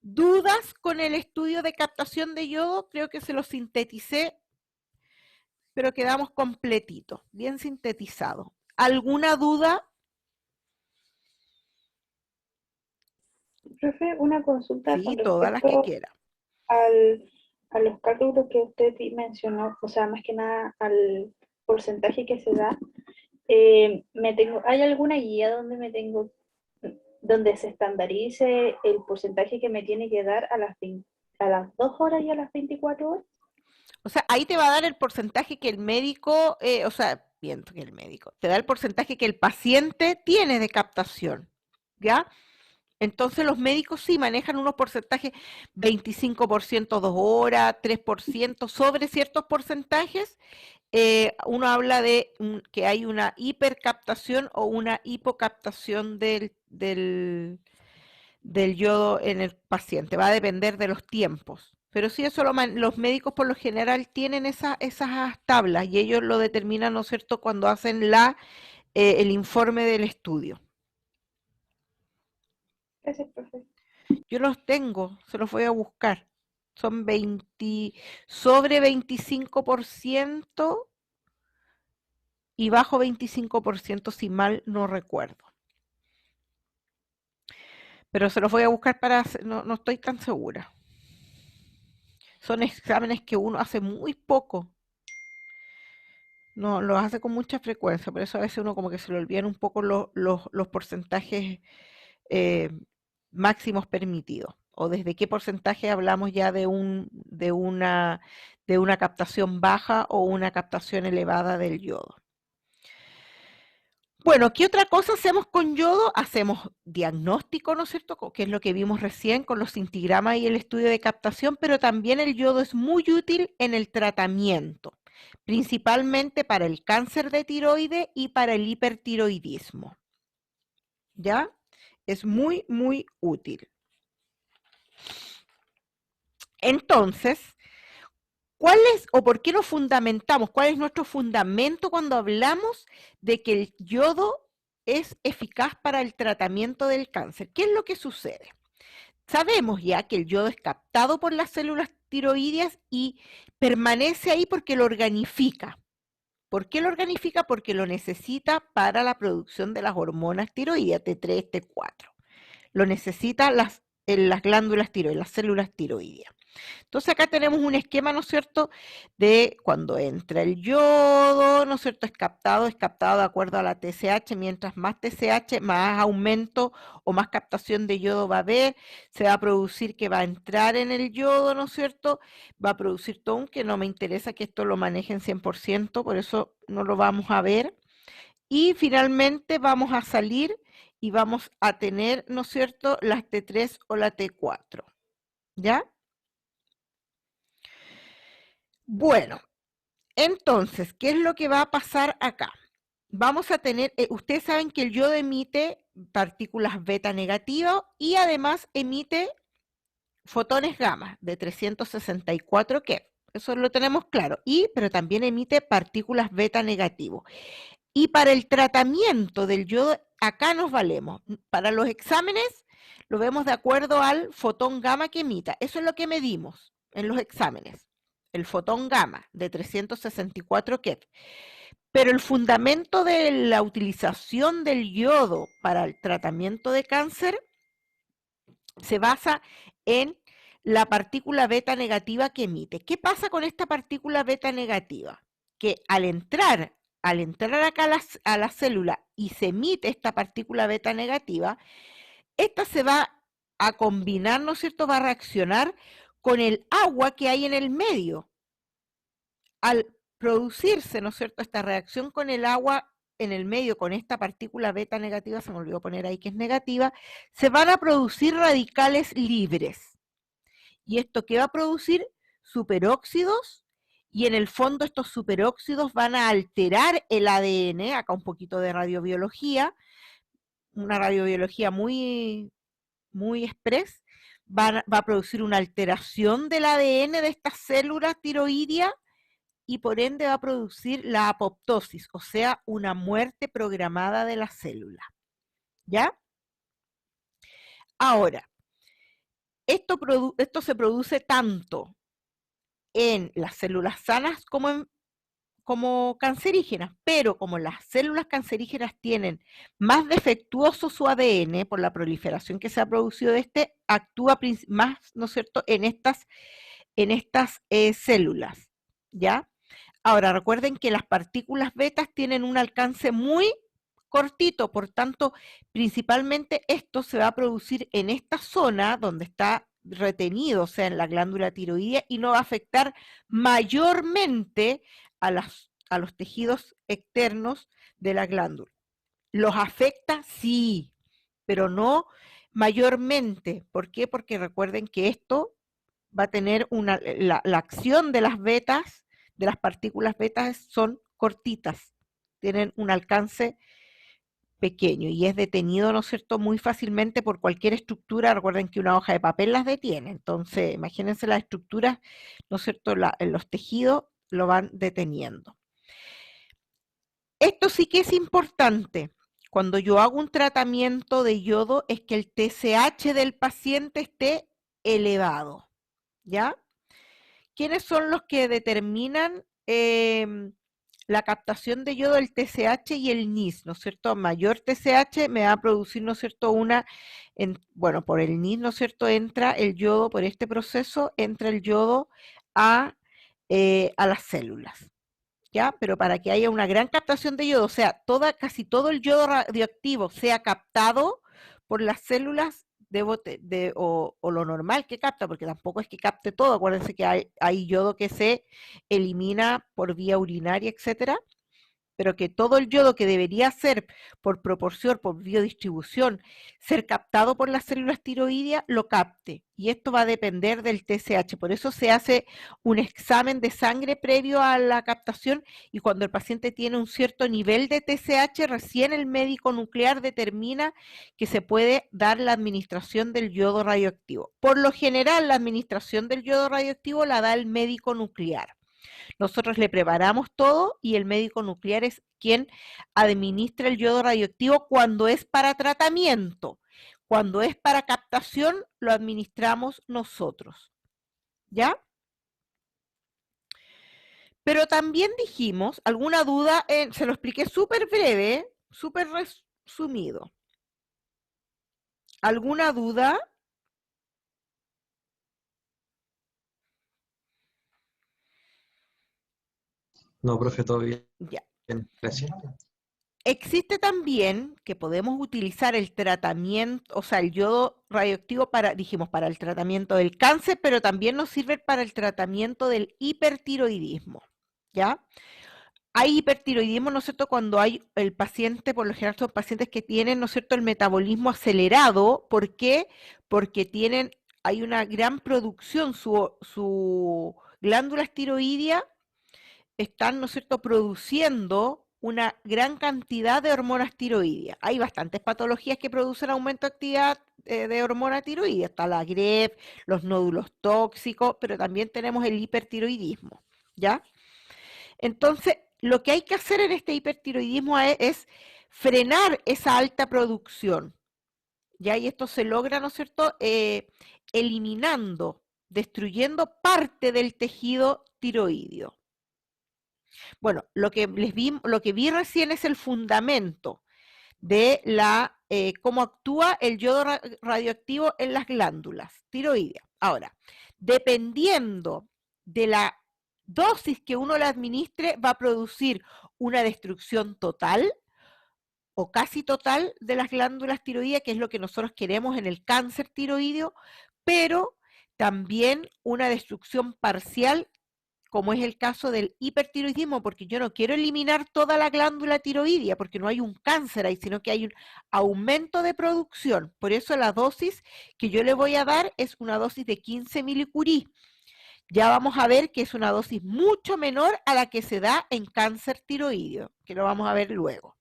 ¿Dudas con el estudio de captación de yodo? Creo que se lo sinteticé, pero quedamos completitos, bien sintetizado. ¿Alguna duda? Profe, una consulta Sí, con todas las que respecto quiera. a los cálculos que usted mencionó, o sea, más que nada al porcentaje que se da. ¿Hay alguna guía donde donde se estandarice el porcentaje que me tiene que dar a las 2 horas y a las 24 horas? O sea, ahí te va a dar el porcentaje que el médico, o sea, viento que el médico, te da el porcentaje que el paciente tiene de captación, ¿ya? Entonces los médicos sí manejan unos porcentajes, 25% 2 horas, 3% sobre ciertos porcentajes. Uno habla de que hay una hipercaptación o una hipocaptación del yodo en el paciente. Va a depender de los tiempos. Pero sí, eso los médicos por lo general tienen esas tablas y ellos lo determinan, ¿no es cierto?, cuando hacen el informe del estudio. Gracias, profe. Yo los tengo, se los voy a buscar. Son sobre 25% y bajo 25% si mal no recuerdo. Pero se los voy a buscar no estoy tan segura. Son exámenes que uno hace muy poco. No los hace con mucha frecuencia, por eso a veces uno como que se le olvidan un poco los porcentajes eh, máximos permitidos. O desde qué porcentaje hablamos ya de una captación baja o una captación elevada del yodo. Bueno, ¿qué otra cosa hacemos con yodo? Hacemos diagnóstico, ¿no es cierto? Que es lo que vimos recién con los cintigramas y el estudio de captación, pero también el yodo es muy útil en el tratamiento, principalmente para el cáncer de tiroide y para el hipertiroidismo. ¿Ya? Es muy, muy útil. Entonces, ¿cuál es o por qué nos fundamentamos? ¿Cuál es nuestro fundamento cuando hablamos de que el yodo es eficaz para el tratamiento del cáncer? ¿Qué es lo que sucede? Sabemos ya que el yodo es captado por las células tiroideas y permanece ahí porque lo organifica. ¿Por qué lo organifica? Porque lo necesita para la producción de las hormonas tiroideas T3, T4. Lo necesita en las glándulas tiroideas, las células tiroideas. Entonces acá tenemos un esquema, ¿no es cierto?, de cuando entra el yodo, ¿no es cierto?, es captado de acuerdo a la TSH, mientras más TSH, más aumento o más captación de yodo va a haber, se va a producir que va a entrar en el yodo, ¿no es cierto?, va a producir todo, que no me interesa que esto lo manejen 100%, por eso no lo vamos a ver. Y finalmente vamos a salir y vamos a tener, ¿no es cierto?, las T3 o la T4, ¿ya? Bueno, entonces, ¿qué es lo que va a pasar acá? Vamos a tener, ustedes saben que el yodo emite partículas beta negativas y además emite fotones gamma de 364 keV. Eso lo tenemos claro. Pero también emite partículas beta negativo. Y para el tratamiento del yodo, acá nos valemos. Para los exámenes, lo vemos de acuerdo al fotón gamma que emita. Eso es lo que medimos en los exámenes. El fotón gamma de 364 keV. Pero el fundamento de la utilización del yodo para el tratamiento de cáncer se basa en la partícula beta negativa que emite. ¿Qué pasa con esta partícula beta negativa? Que al entrar acá a la célula y se emite esta partícula beta negativa, esta se va a combinar, ¿no es cierto?, va a reaccionar con el agua que hay en el medio. Al producirse, ¿no es cierto?, esta reacción con el agua en el medio, con esta partícula beta negativa, se me olvidó poner ahí que es negativa, se van a producir radicales libres. ¿Y esto qué va a producir? Superóxidos, y en el fondo estos superóxidos van a alterar el ADN, acá un poquito de radiobiología, una radiobiología muy, muy express, va a producir una alteración del ADN de estas células tiroideas y por ende va a producir la apoptosis, o sea, una muerte programada de la célula. ¿Ya? Ahora, esto se produce tanto en las células sanas como cancerígenas, pero como las células cancerígenas tienen más defectuoso su ADN por la proliferación que se ha producido de este, actúa más, ¿no es cierto?, en estas células, ¿ya? Ahora, recuerden que las partículas betas tienen un alcance muy cortito, por tanto, principalmente esto se va a producir en esta zona donde está retenido, o sea, en la glándula tiroidea, y no va a afectar mayormente a los tejidos externos de la glándula. ¿Los afecta? Sí, pero no mayormente. ¿Por qué? Porque recuerden que esto va a tener la acción de las betas, de las partículas betas, son cortitas, tienen un alcance pequeño y es detenido, ¿no es cierto?, muy fácilmente por cualquier estructura. Recuerden que una hoja de papel las detiene, entonces imagínense las estructuras, ¿no es cierto?, en los tejidos lo van deteniendo. Esto sí que es importante. Cuando yo hago un tratamiento de yodo es que el TSH del paciente esté elevado, ¿ya? ¿Quiénes son los que determinan la captación de yodo? El TSH y el NIS, ¿no es cierto? Mayor TSH me va a producir, ¿no es cierto?, bueno, por el NIS, ¿no es cierto?, entra el yodo, por este proceso, entra el yodo a las células, ¿ya? Pero para que haya una gran captación de yodo, o sea, casi todo el yodo radioactivo sea captado por las células, o lo normal que capta, porque tampoco es que capte todo. Acuérdense que hay yodo que se elimina por vía urinaria, etcétera, pero que todo el yodo que debería ser por proporción, por biodistribución, ser captado por las células tiroideas, lo capte. Y esto va a depender del TSH. Por eso se hace un examen de sangre previo a la captación, y cuando el paciente tiene un cierto nivel de TSH, recién el médico nuclear determina que se puede dar la administración del yodo radioactivo. Por lo general, la administración del yodo radioactivo la da el médico nuclear. Nosotros le preparamos todo y el médico nuclear es quien administra el yodo radioactivo cuando es para tratamiento. Cuando es para captación, lo administramos nosotros. ¿Ya? Pero también dijimos, ¿alguna duda? Se lo expliqué súper breve, súper resumido. ¿Alguna duda? No, profe, todo bien. Ya. Bien, gracias. Existe también que podemos utilizar el tratamiento, o sea, el yodo radioactivo dijimos, para el tratamiento del cáncer, pero también nos sirve para el tratamiento del hipertiroidismo, ¿ya? hay hipertiroidismo, ¿no es cierto?, cuando hay el paciente, por lo general son pacientes que tienen, ¿no es cierto?, el metabolismo acelerado. ¿Por qué? Porque hay una gran producción, su glándulas tiroideas están, ¿no es cierto?, produciendo una gran cantidad de hormonas tiroideas. Hay bastantes patologías que producen aumento de actividad de hormona tiroidea. Está la GREF, los nódulos tóxicos, pero también tenemos el hipertiroidismo, ¿ya? Entonces, lo que hay que hacer en este hipertiroidismo es frenar esa alta producción, ¿ya? Y esto se logra, ¿no es cierto?, eliminando, destruyendo parte del tejido tiroideo. Bueno, lo que vi recién es el fundamento de cómo actúa el yodo radioactivo en las glándulas tiroideas. Ahora, dependiendo de la dosis que uno le administre, va a producir una destrucción total o casi total de las glándulas tiroideas, que es lo que nosotros queremos en el cáncer tiroideo, pero también una destrucción parcial, como es el caso del hipertiroidismo, porque yo no quiero eliminar toda la glándula tiroidea, porque no hay un cáncer ahí, sino que hay un aumento de producción. Por eso la dosis que yo le voy a dar es una dosis de 15 milicurí. Ya vamos a ver que es una dosis mucho menor a la que se da en cáncer tiroideo, que lo vamos a ver luego.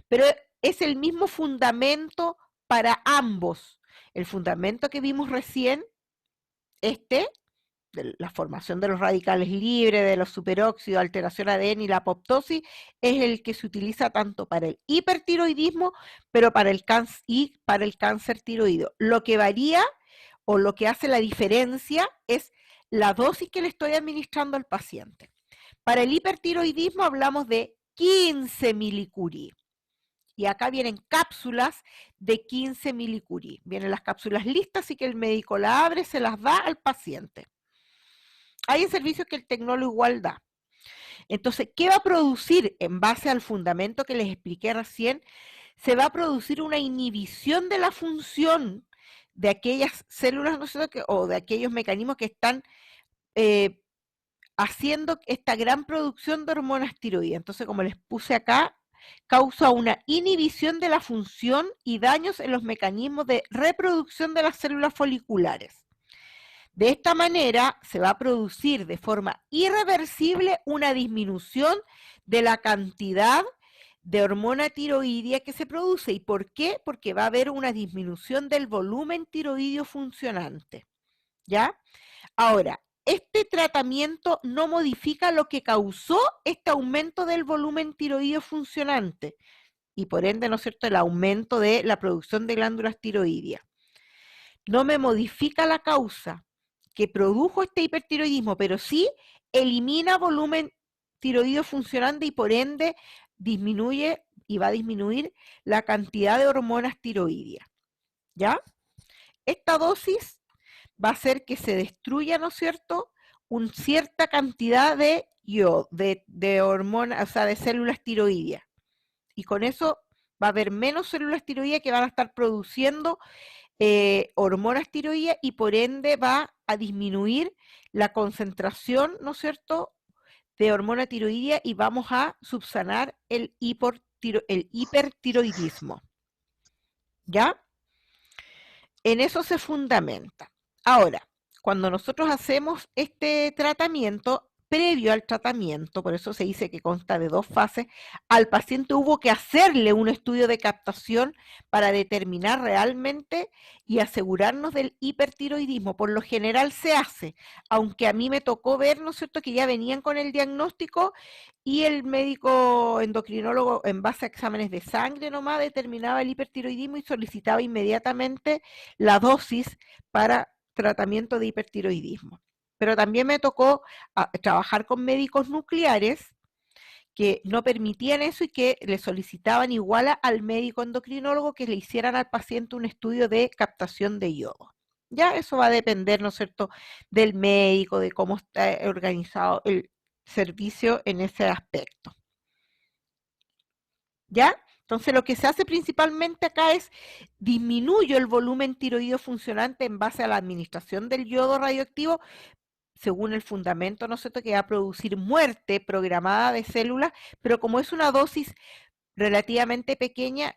Pero es el mismo fundamento para ambos. El fundamento que vimos recién, de la formación de los radicales libres, de los superóxidos, alteración ADN y la apoptosis, es el que se utiliza tanto para el hipertiroidismo, pero para el cáncer tiroideo. Lo que varía o lo que hace la diferencia es la dosis que le estoy administrando al paciente. Para el hipertiroidismo hablamos de 15 milicurí. Y acá vienen cápsulas de 15 milicurí. Vienen las cápsulas listas, así que el médico la abre, se las da al paciente. Hay servicios que el tecnólogo igual da. Entonces, ¿qué va a producir en base al fundamento que les expliqué recién? Se va a producir una inhibición de la función de aquellas células, ¿no es cierto?, o de aquellos mecanismos que están haciendo esta gran producción de hormonas tiroideas. Entonces, como les puse acá, causa una inhibición de la función y daños en los mecanismos de reproducción de las células foliculares. De esta manera se va a producir de forma irreversible una disminución de la cantidad de hormona tiroidea que se produce. ¿Y por qué? Porque va a haber una disminución del volumen tiroideo funcionante, ¿ya? Ahora, este tratamiento no modifica lo que causó este aumento del volumen tiroideo funcionante y por ende, ¿no es cierto?, el aumento de la producción de glándulas tiroideas. No me modifica la causa que produjo este hipertiroidismo, pero sí elimina volumen tiroideo funcionante y por ende disminuye y va a disminuir la cantidad de hormonas tiroideas, ¿ya? Esta dosis va a hacer que se destruya, ¿no es cierto?, una cierta cantidad de hormonas, o sea, de células tiroideas. Y con eso va a haber menos células tiroideas que van a estar produciendo hormonas tiroideas y por ende va a disminuir la concentración, ¿no es cierto?, de hormona tiroidea y vamos a subsanar el hipertiroidismo. ¿Ya? En eso se fundamenta. Ahora, cuando nosotros hacemos este tratamiento, previo al tratamiento, por eso se dice que consta de 2 fases, al paciente hubo que hacerle un estudio de captación para determinar realmente y asegurarnos del hipertiroidismo. Por lo general se hace, aunque a mí me tocó ver, ¿no es cierto?, que ya venían con el diagnóstico y el médico endocrinólogo en base a exámenes de sangre nomás determinaba el hipertiroidismo y solicitaba inmediatamente la dosis para tratamiento de hipertiroidismo. Pero también me tocó trabajar con médicos nucleares que no permitían eso y que le solicitaban igual al médico endocrinólogo que le hicieran al paciente un estudio de captación de yodo. Ya eso va a depender, ¿no es cierto?, del médico, de cómo está organizado el servicio en ese aspecto. ¿Ya? Entonces lo que se hace principalmente acá es disminuyo el volumen tiroideo funcionante en base a la administración del yodo radioactivo, según el fundamento, ¿no es cierto?, que va a producir muerte programada de células, pero como es una dosis relativamente pequeña,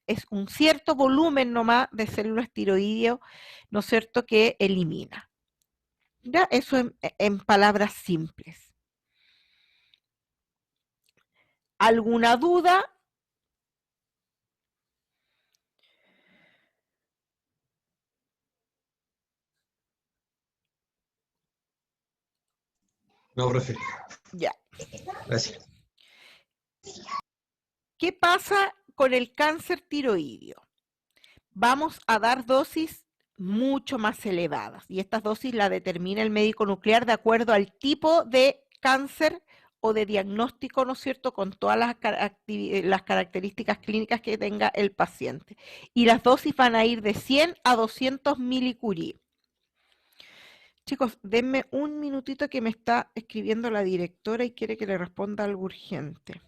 es un cierto volumen nomás de células tiroideos, ¿no es cierto?, que elimina. ¿Ya? Eso en palabras simples. ¿Alguna duda? No, profe. Ya. Gracias. ¿Qué pasa con el cáncer tiroideo? Vamos a dar dosis mucho más elevadas y estas dosis las determina el médico nuclear de acuerdo al tipo de cáncer o de diagnóstico, ¿no es cierto?, con todas las características clínicas que tenga el paciente. Y las dosis van a ir de 100 a 200 milicurie. Chicos, denme un minutito que me está escribiendo la directora y quiere que le responda algo urgente.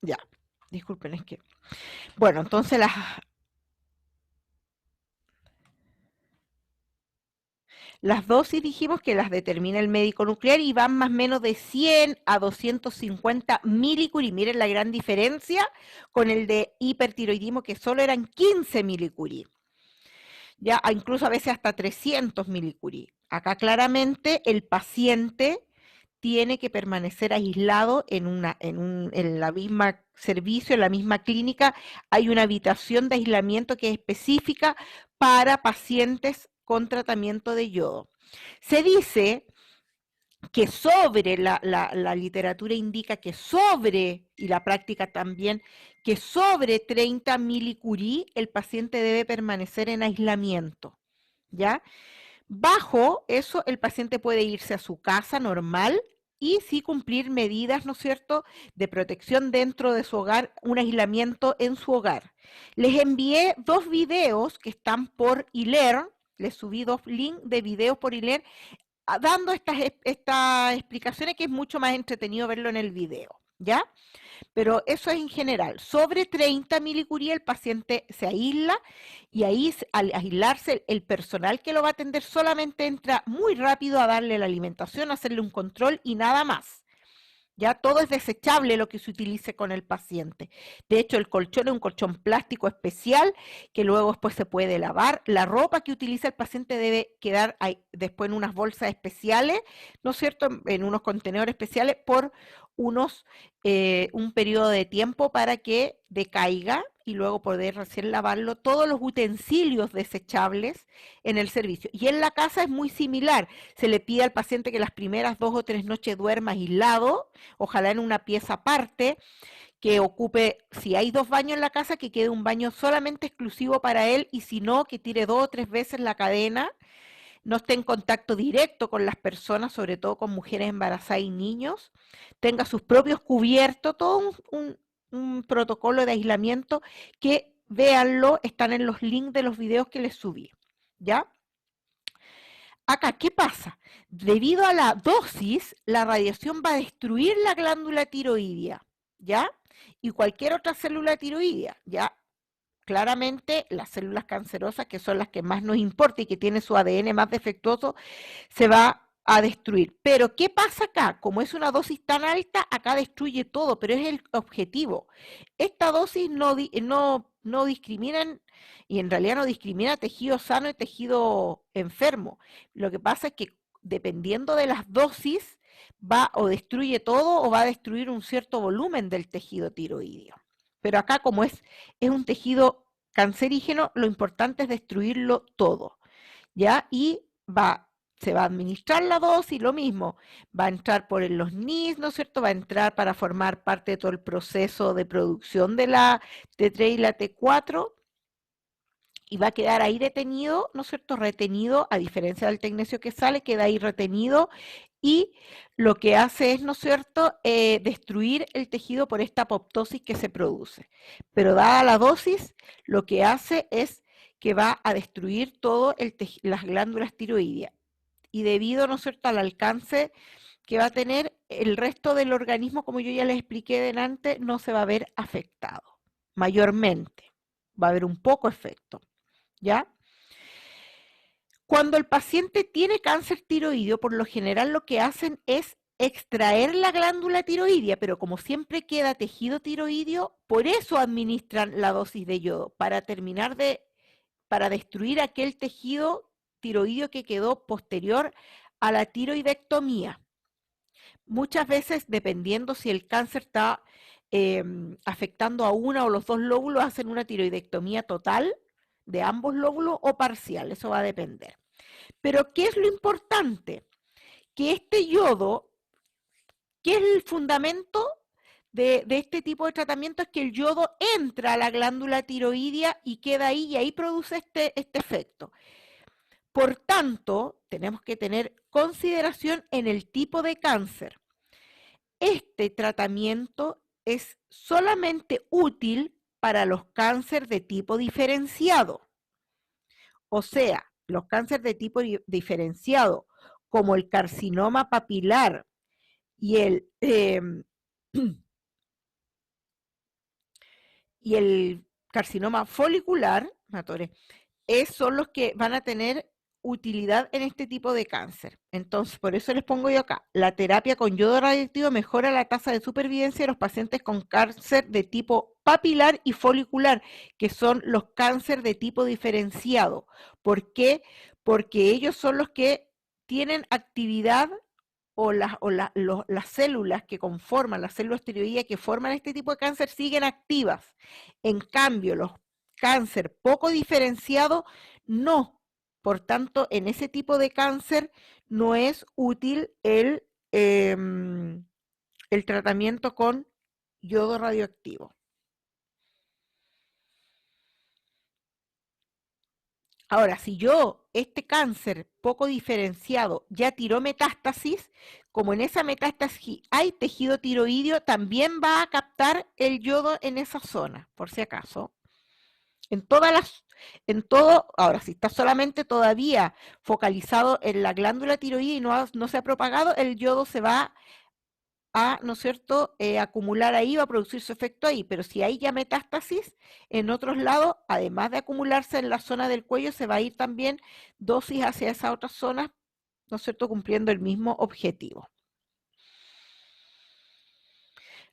Ya, disculpen, es que... Bueno, entonces las dosis dijimos que las determina el médico nuclear y van más o menos de 100 a 250 milicurie. Miren la gran diferencia con el de hipertiroidismo que solo eran 15 milicurie. Ya, incluso a veces hasta 300 milicurie. Acá claramente el paciente tiene que permanecer aislado en la misma servicio, en la misma clínica. Hay una habitación de aislamiento que es específica para pacientes con tratamiento de yodo. Se dice que la literatura indica que y la práctica también, que sobre 30 milicurie el paciente debe permanecer en aislamiento, ¿ya? Bajo eso, el paciente puede irse a su casa normal y sí cumplir medidas, ¿no es cierto?, de protección dentro de su hogar, un aislamiento en su hogar. Les envié 2 videos que están por iLearn, les subí 2 links de videos por iLearn dando estas explicaciones que es mucho más entretenido verlo en el video, ¿ya? Pero eso es en general. Sobre 30 milicurie el paciente se aísla y ahí al aislarse el personal que lo va a atender solamente entra muy rápido a darle la alimentación, a hacerle un control y nada más. Ya todo es desechable lo que se utilice con el paciente. De hecho, el colchón es un colchón plástico especial que luego después se puede lavar. La ropa que utiliza el paciente debe quedar ahí, después en unas bolsas especiales, ¿no es cierto?, en unos contenedores especiales por un periodo de tiempo para que decaiga y luego poder recién lavarlo. Todos los utensilios desechables en el servicio. Y en la casa es muy similar. Se le pide al paciente que las primeras 2 o 3 noches duerma aislado, ojalá en una pieza aparte, que ocupe, si hay 2 baños en la casa, que quede un baño solamente exclusivo para él y si no, que tire 2 o 3 veces la cadena, no esté en contacto directo con las personas, sobre todo con mujeres embarazadas y niños, tenga sus propios cubiertos, todo un protocolo de aislamiento que véanlo, están en los links de los videos que les subí, ¿ya? Acá, ¿qué pasa? Debido a la dosis, la radiación va a destruir la glándula tiroidea, ¿ya? Y cualquier otra célula tiroidea, ¿ya? claramente las células cancerosas, que son las que más nos importa y que tienen su ADN más defectuoso, se va a destruir. Pero ¿qué pasa acá? Como es una dosis tan alta, acá destruye todo, pero es el objetivo. Esta dosis no discrimina, y en realidad no discrimina tejido sano y tejido enfermo. Lo que pasa es que dependiendo de las dosis, va o destruye todo o va a destruir un cierto volumen del tejido tiroideo. Pero acá, como es un tejido cancerígeno, lo importante es destruirlo todo, ¿ya? Y se va a administrar la dosis, lo mismo, va a entrar por los NIS, ¿no es cierto? Va a entrar para formar parte de todo el proceso de producción de la T3 y la T4, y va a quedar ahí detenido, ¿no es cierto? Retenido, a diferencia del tecnesio que sale, queda ahí retenido, y lo que hace es, ¿no es cierto?, destruir el tejido por esta apoptosis que se produce. Pero dada la dosis, lo que hace es que va a destruir todo las glándulas tiroideas. Y debido, ¿no es cierto?, al alcance que va a tener, el resto del organismo, como yo ya les expliqué delante, no se va a ver afectado, mayormente. Va a haber un poco efecto, ¿ya? Cuando el paciente tiene cáncer tiroideo, por lo general lo que hacen es extraer la glándula tiroidea, pero como siempre queda tejido tiroideo, por eso administran la dosis de yodo, para destruir aquel tejido tiroideo que quedó posterior a la tiroidectomía. Muchas veces, dependiendo si el cáncer está afectando a una o los dos lóbulos, hacen una tiroidectomía total de ambos lóbulos o parcial, eso va a depender. Pero ¿qué es lo importante? Que este yodo, ¿qué es el fundamento de este tipo de tratamiento? Es que el yodo entra a la glándula tiroidea y queda ahí, y ahí produce este efecto. Por tanto, tenemos que tener consideración en el tipo de cáncer. Este tratamiento es solamente útil para los cánceres de tipo diferenciado. O sea, los cánceres de tipo diferenciado, como el carcinoma papilar y y el carcinoma folicular, son los que van a tener utilidad en este tipo de cáncer. Entonces, por eso les pongo yo acá, la terapia con yodo radioactivo mejora la tasa de supervivencia de los pacientes con cáncer de tipo papilar y folicular, que son los cánceres de tipo diferenciado. ¿Por qué? Porque ellos son los que tienen actividad, o las células que conforman, las células tiroideas que forman este tipo de cáncer siguen activas. En cambio, los cáncer poco diferenciado no. Por tanto, en ese tipo de cáncer no es útil el tratamiento con yodo radioactivo. Ahora, si este cáncer poco diferenciado ya tiró metástasis, como en esa metástasis hay tejido tiroideo, también va a captar el yodo en esa zona, por si acaso. Ahora, si está solamente todavía focalizado en la glándula tiroidea y no se ha propagado, el yodo se va ¿no es cierto?, acumular ahí, va a producir su efecto ahí, pero si hay ya metástasis en otros lados, además de acumularse en la zona del cuello, se va a ir también dosis hacia esas otras zonas, ¿no es cierto?, cumpliendo el mismo objetivo.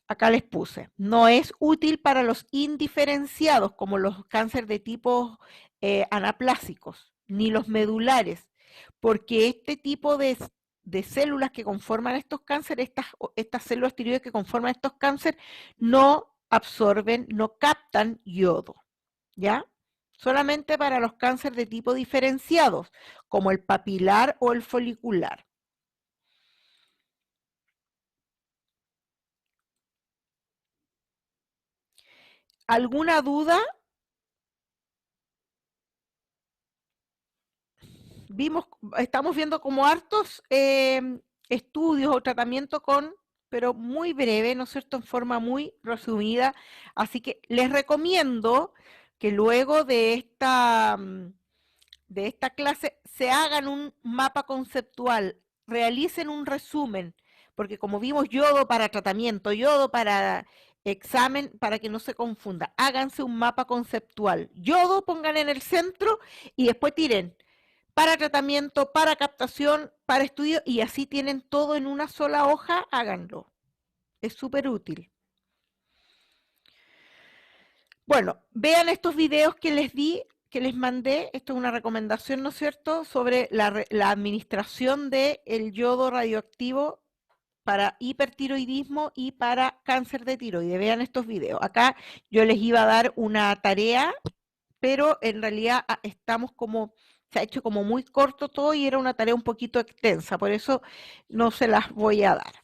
Acá les puse, no es útil para los indiferenciados, como los cánceres de tipo anaplásicos, ni los medulares, porque este tipo de células que conforman estos cánceres, estas células tiroideas que conforman estos cánceres, no absorben, no captan yodo, ¿ya? Solamente para los cánceres de tipo diferenciados, como el papilar o el folicular. ¿Alguna duda? Estamos viendo como hartos estudios o tratamientos pero muy breve, ¿no es cierto?, en forma muy resumida. Así que les recomiendo que luego de esta clase se hagan un mapa conceptual, realicen un resumen, porque como vimos yodo para tratamiento, yodo para Examen para que no se confunda. Háganse un mapa conceptual. Yodo, pongan en el centro y después tiren para tratamiento, para captación, para estudio y así tienen todo en una sola hoja, háganlo. Es súper útil. Bueno, vean estos videos que les di, que les mandé. Esto es una recomendación, ¿no es cierto?, sobre la administración del yodo radioactivo para hipertiroidismo y para cáncer de tiroides. Vean estos videos. Acá yo les iba a dar una tarea, pero en realidad estamos como, se ha hecho como muy corto todo y era una tarea un poquito extensa, por eso no se las voy a dar.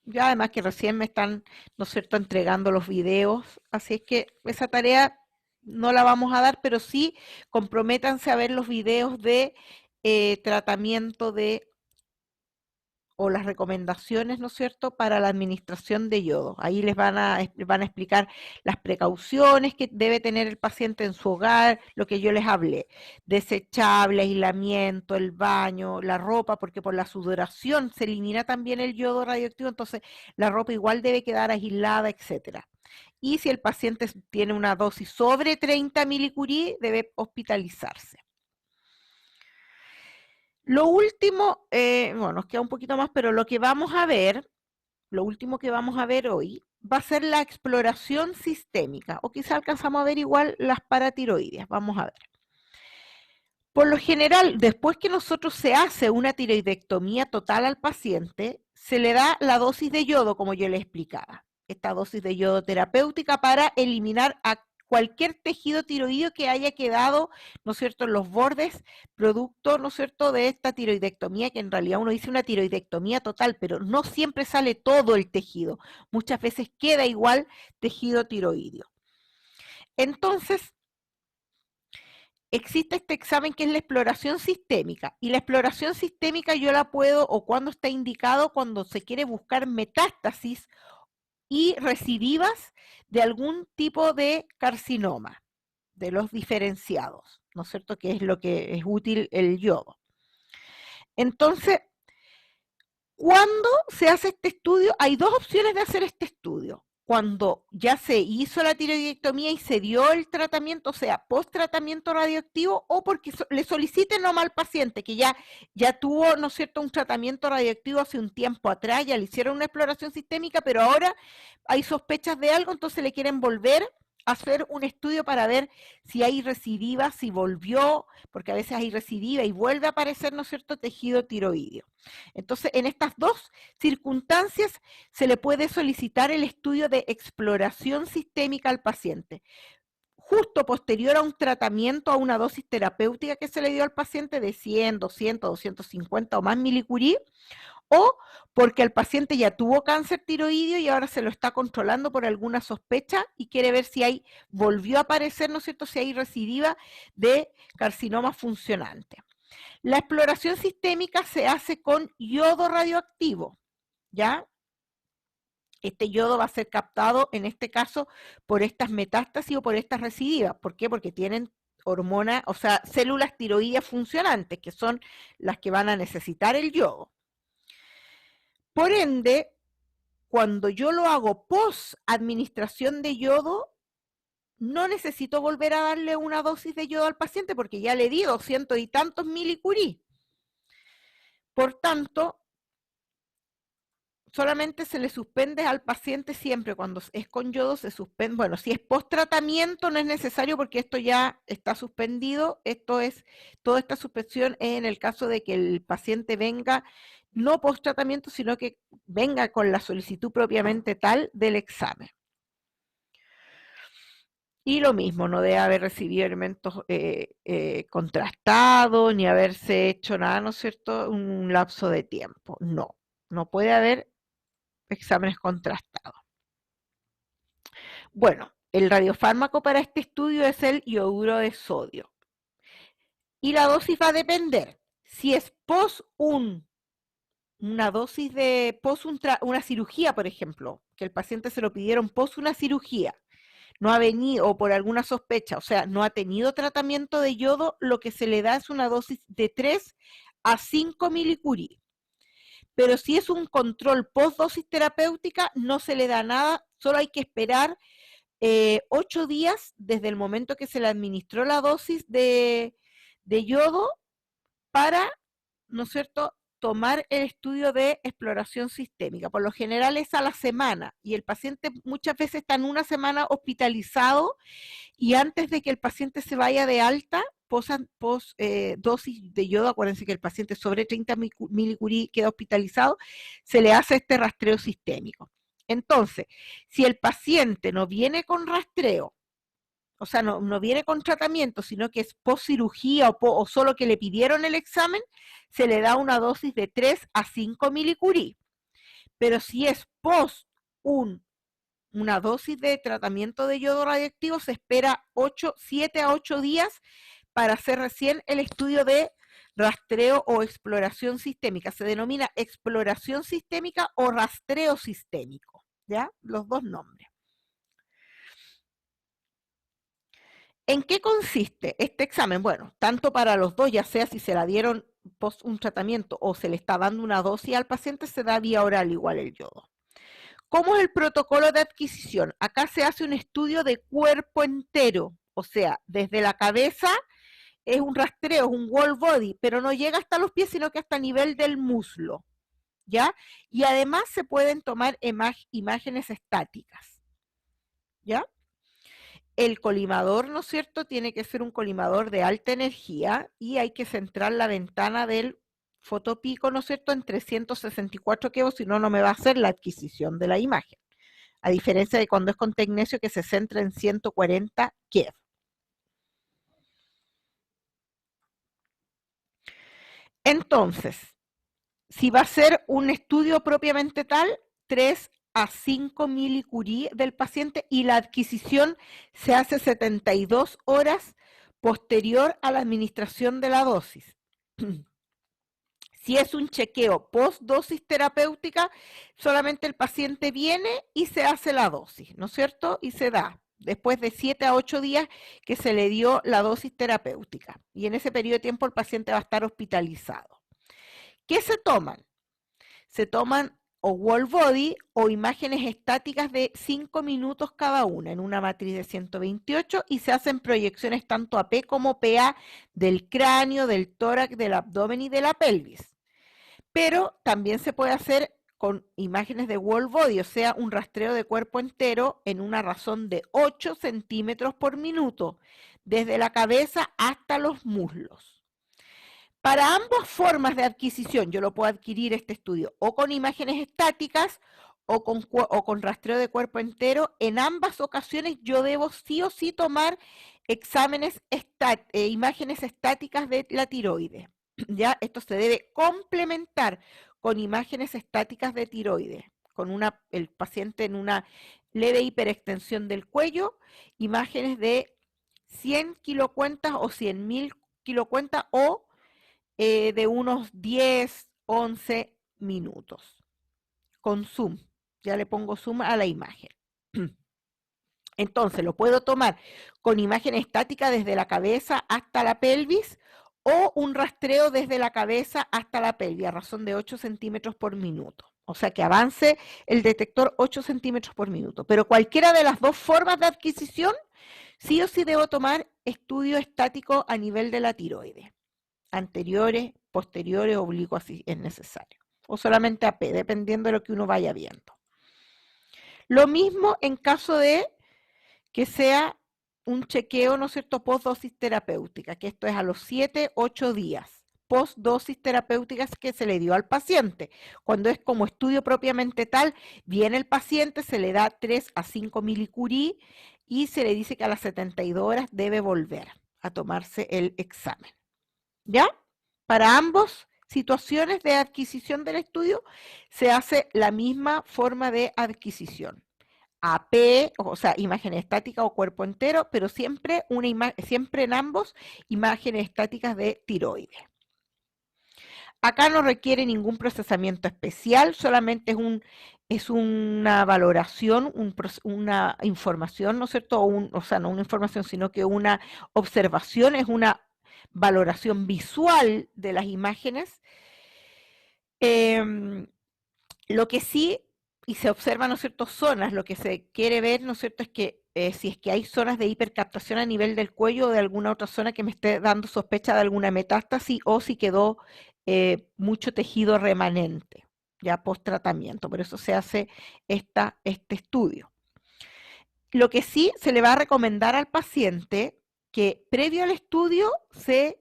Ya además que recién me están, ¿no es cierto?, entregando los videos, así es que esa tarea no la vamos a dar, pero sí comprométanse a ver los videos de tratamiento de o las recomendaciones, ¿no es cierto?, para la administración de yodo. Ahí les van a explicar las precauciones que debe tener el paciente en su hogar, lo que yo les hablé, desechable, aislamiento, el baño, la ropa, porque por la sudoración se elimina también el yodo radioactivo, entonces la ropa igual debe quedar aislada, etcétera. Y si el paciente tiene una dosis sobre 30 milicurie, debe hospitalizarse. Lo último, bueno, nos queda un poquito más, pero lo que vamos a ver, lo último que vamos a ver hoy, va a ser la exploración sistémica, o quizá alcanzamos a ver igual las paratiroideas, vamos a ver. Por lo general, después que nosotros se hace una tiroidectomía total al paciente, se le da la dosis de yodo, como yo le explicaba, esta dosis de yodo terapéutica para eliminar a cualquier tejido tiroideo que haya quedado, ¿no es cierto?, en los bordes, producto, ¿no es cierto?, de esta tiroidectomía, que en realidad uno dice una tiroidectomía total, pero no siempre sale todo el tejido, muchas veces queda igual tejido tiroideo. Entonces, existe este examen que es la exploración sistémica, y la exploración sistémica yo la puedo, o cuando está indicado, cuando se quiere buscar metástasis y recidivas de algún tipo de carcinoma, de los diferenciados, ¿no es cierto?, que es lo que es útil el yodo. Entonces, cuando se hace este estudio, hay dos opciones de hacer este estudio. Cuando ya se hizo la tiroidectomía y se dio el tratamiento, o sea, post-tratamiento radioactivo, o porque le soliciten nomás al paciente que ya tuvo, ¿no es cierto?, un tratamiento radioactivo hace un tiempo atrás, ya le hicieron una exploración sistémica, pero ahora hay sospechas de algo, entonces le quieren volver a hacer un estudio para ver si hay recidiva, si volvió, porque a veces hay recidiva y vuelve a aparecer, ¿no es cierto?, tejido tiroideo. Entonces, en estas dos circunstancias se le puede solicitar el estudio de exploración sistémica al paciente, justo posterior a un tratamiento, a una dosis terapéutica que se le dio al paciente de 100, 200, 250 o más milicurie, o porque el paciente ya tuvo cáncer tiroideo y ahora se lo está controlando por alguna sospecha y quiere ver si ahí volvió a aparecer, ¿no es cierto?, si hay recidiva de carcinoma funcionante. La exploración sistémica se hace con yodo radioactivo, ¿ya? Este yodo va a ser captado, en este caso, por estas metástasis o por estas recidivas. ¿Por qué? Porque tienen hormonas, o sea, células tiroideas funcionantes, que son las que van a necesitar el yodo. Por ende, cuando yo lo hago post administración de yodo, no necesito volver a darle una dosis de yodo al paciente porque ya le di 200 y tantos milicurie. Por tanto, solamente se le suspende al paciente siempre cuando es con yodo, se suspende. Bueno, si es post tratamiento no es necesario porque esto ya está suspendido. Toda esta suspensión es en el caso de que el paciente venga no post tratamiento, sino que venga con la solicitud propiamente tal del examen. Y lo mismo, no debe haber recibido elementos contrastados, ni haberse hecho nada, ¿no es cierto?, un lapso de tiempo. No, no puede haber exámenes contrastados. Bueno, el radiofármaco para este estudio es el ioduro de sodio. Y la dosis va a depender. Si es una dosis de una cirugía, por ejemplo, que el paciente se lo pidieron post una cirugía, no ha venido, o por alguna sospecha, o sea, no ha tenido tratamiento de yodo, lo que se le da es una dosis de 3 a 5 milicurie. pero si es un control post-dosis terapéutica, no se le da nada, solo hay que esperar 8 días desde el momento que se le administró la dosis de yodo para, ¿no es cierto?, tomar el estudio de exploración sistémica. Por lo general es a la semana y el paciente muchas veces está en una semana hospitalizado y antes de que el paciente se vaya de alta, dosis de yodo, acuérdense que el paciente sobre 30 milicurí queda hospitalizado, se le hace este rastreo sistémico. Entonces, si el paciente no viene con rastreo, o sea, no viene con tratamiento, sino que es post cirugía o solo que le pidieron el examen, se le da una dosis de 3 a 5 milicurí. Pero si es post una dosis de tratamiento de yodo radioactivo, se espera 7 a 8 días para hacer recién el estudio de rastreo o exploración sistémica. Se denomina exploración sistémica o rastreo sistémico, ¿ya? Los dos nombres. ¿En qué consiste este examen? Bueno, tanto para los dos, ya sea si se la dieron post un tratamiento o se le está dando una dosis al paciente, se da vía oral igual el yodo. ¿Cómo es el protocolo de adquisición? Acá se hace un estudio de cuerpo entero, o sea, desde la cabeza es un rastreo, es un whole body, pero no llega hasta los pies, sino que hasta nivel del muslo, ¿ya? Y además se pueden tomar imágenes estáticas, ¿ya? El colimador, ¿no es cierto?, tiene que ser un colimador de alta energía y hay que centrar la ventana del fotopico, ¿no es cierto?, en 364 kV, si no, no me va a hacer la adquisición de la imagen. A diferencia de cuando es con tecnesio que se centra en 140 kV. Entonces, si va a ser un estudio propiamente tal, 3 a 5 milicurí del paciente y la adquisición se hace 72 horas posterior a la administración de la dosis. Si es un chequeo post-dosis terapéutica, solamente el paciente viene y se hace la dosis, ¿no es cierto? Y se da después de 7 a 8 días que se le dio la dosis terapéutica. Y en ese periodo de tiempo el paciente va a estar hospitalizado. ¿Qué se toman? Se toman o whole body o imágenes estáticas de 5 minutos cada una en una matriz de 128 y se hacen proyecciones tanto AP como PA del cráneo, del tórax, del abdomen y de la pelvis. Pero también se puede hacer con imágenes de whole body, o sea, un rastreo de cuerpo entero en una razón de 8 centímetros por minuto, desde la cabeza hasta los muslos. Para ambas formas de adquisición, yo lo puedo adquirir este estudio o con imágenes estáticas o con rastreo de cuerpo entero. En ambas ocasiones yo debo sí o sí tomar imágenes estáticas de la tiroides. ¿Ya? Esto se debe complementar con imágenes estáticas de tiroides, con el paciente en una leve hiperextensión del cuello, imágenes de 100 kilocuentas o 100.000 kilocuentas o de unos 10, 11 minutos. Con zoom. Ya le pongo zoom a la imagen. Entonces, lo puedo tomar con imagen estática desde la cabeza hasta la pelvis o un rastreo desde la cabeza hasta la pelvis, a razón de 8 centímetros por minuto. O sea, que avance el detector 8 centímetros por minuto. Pero cualquiera de las dos formas de adquisición, sí o sí debo tomar estudio estático a nivel de la tiroides. Anteriores, posteriores, oblicuos, si es necesario. O solamente AP, dependiendo de lo que uno vaya viendo. Lo mismo en caso de que sea un chequeo, ¿no es cierto?, post-dosis terapéutica, que esto es a los 7, 8 días, post-dosis terapéuticas que se le dio al paciente. Cuando es como estudio propiamente tal, viene el paciente, se le da 3 a 5 milicurí y se le dice que a las 72 horas debe volver a tomarse el examen. ¿Ya? Para ambas situaciones de adquisición del estudio se hace la misma forma de adquisición. AP, o sea, imagen estática o cuerpo entero, pero siempre en ambos imágenes estáticas de tiroides. Acá no requiere ningún procesamiento especial, solamente es una valoración, una información, ¿no es cierto? O sea, no una información, sino que una observación, es una valoración visual de las imágenes Lo que sí, y se observan, ¿no es cierto?, zonas, lo que se quiere ver, ¿no es cierto?, es que si es que hay zonas de hipercaptación a nivel del cuello o de alguna otra zona que me esté dando sospecha de alguna metástasis o si quedó mucho tejido remanente, ya post tratamiento. Por eso se hace este estudio. Lo que sí se le va a recomendar al paciente que previo al estudio se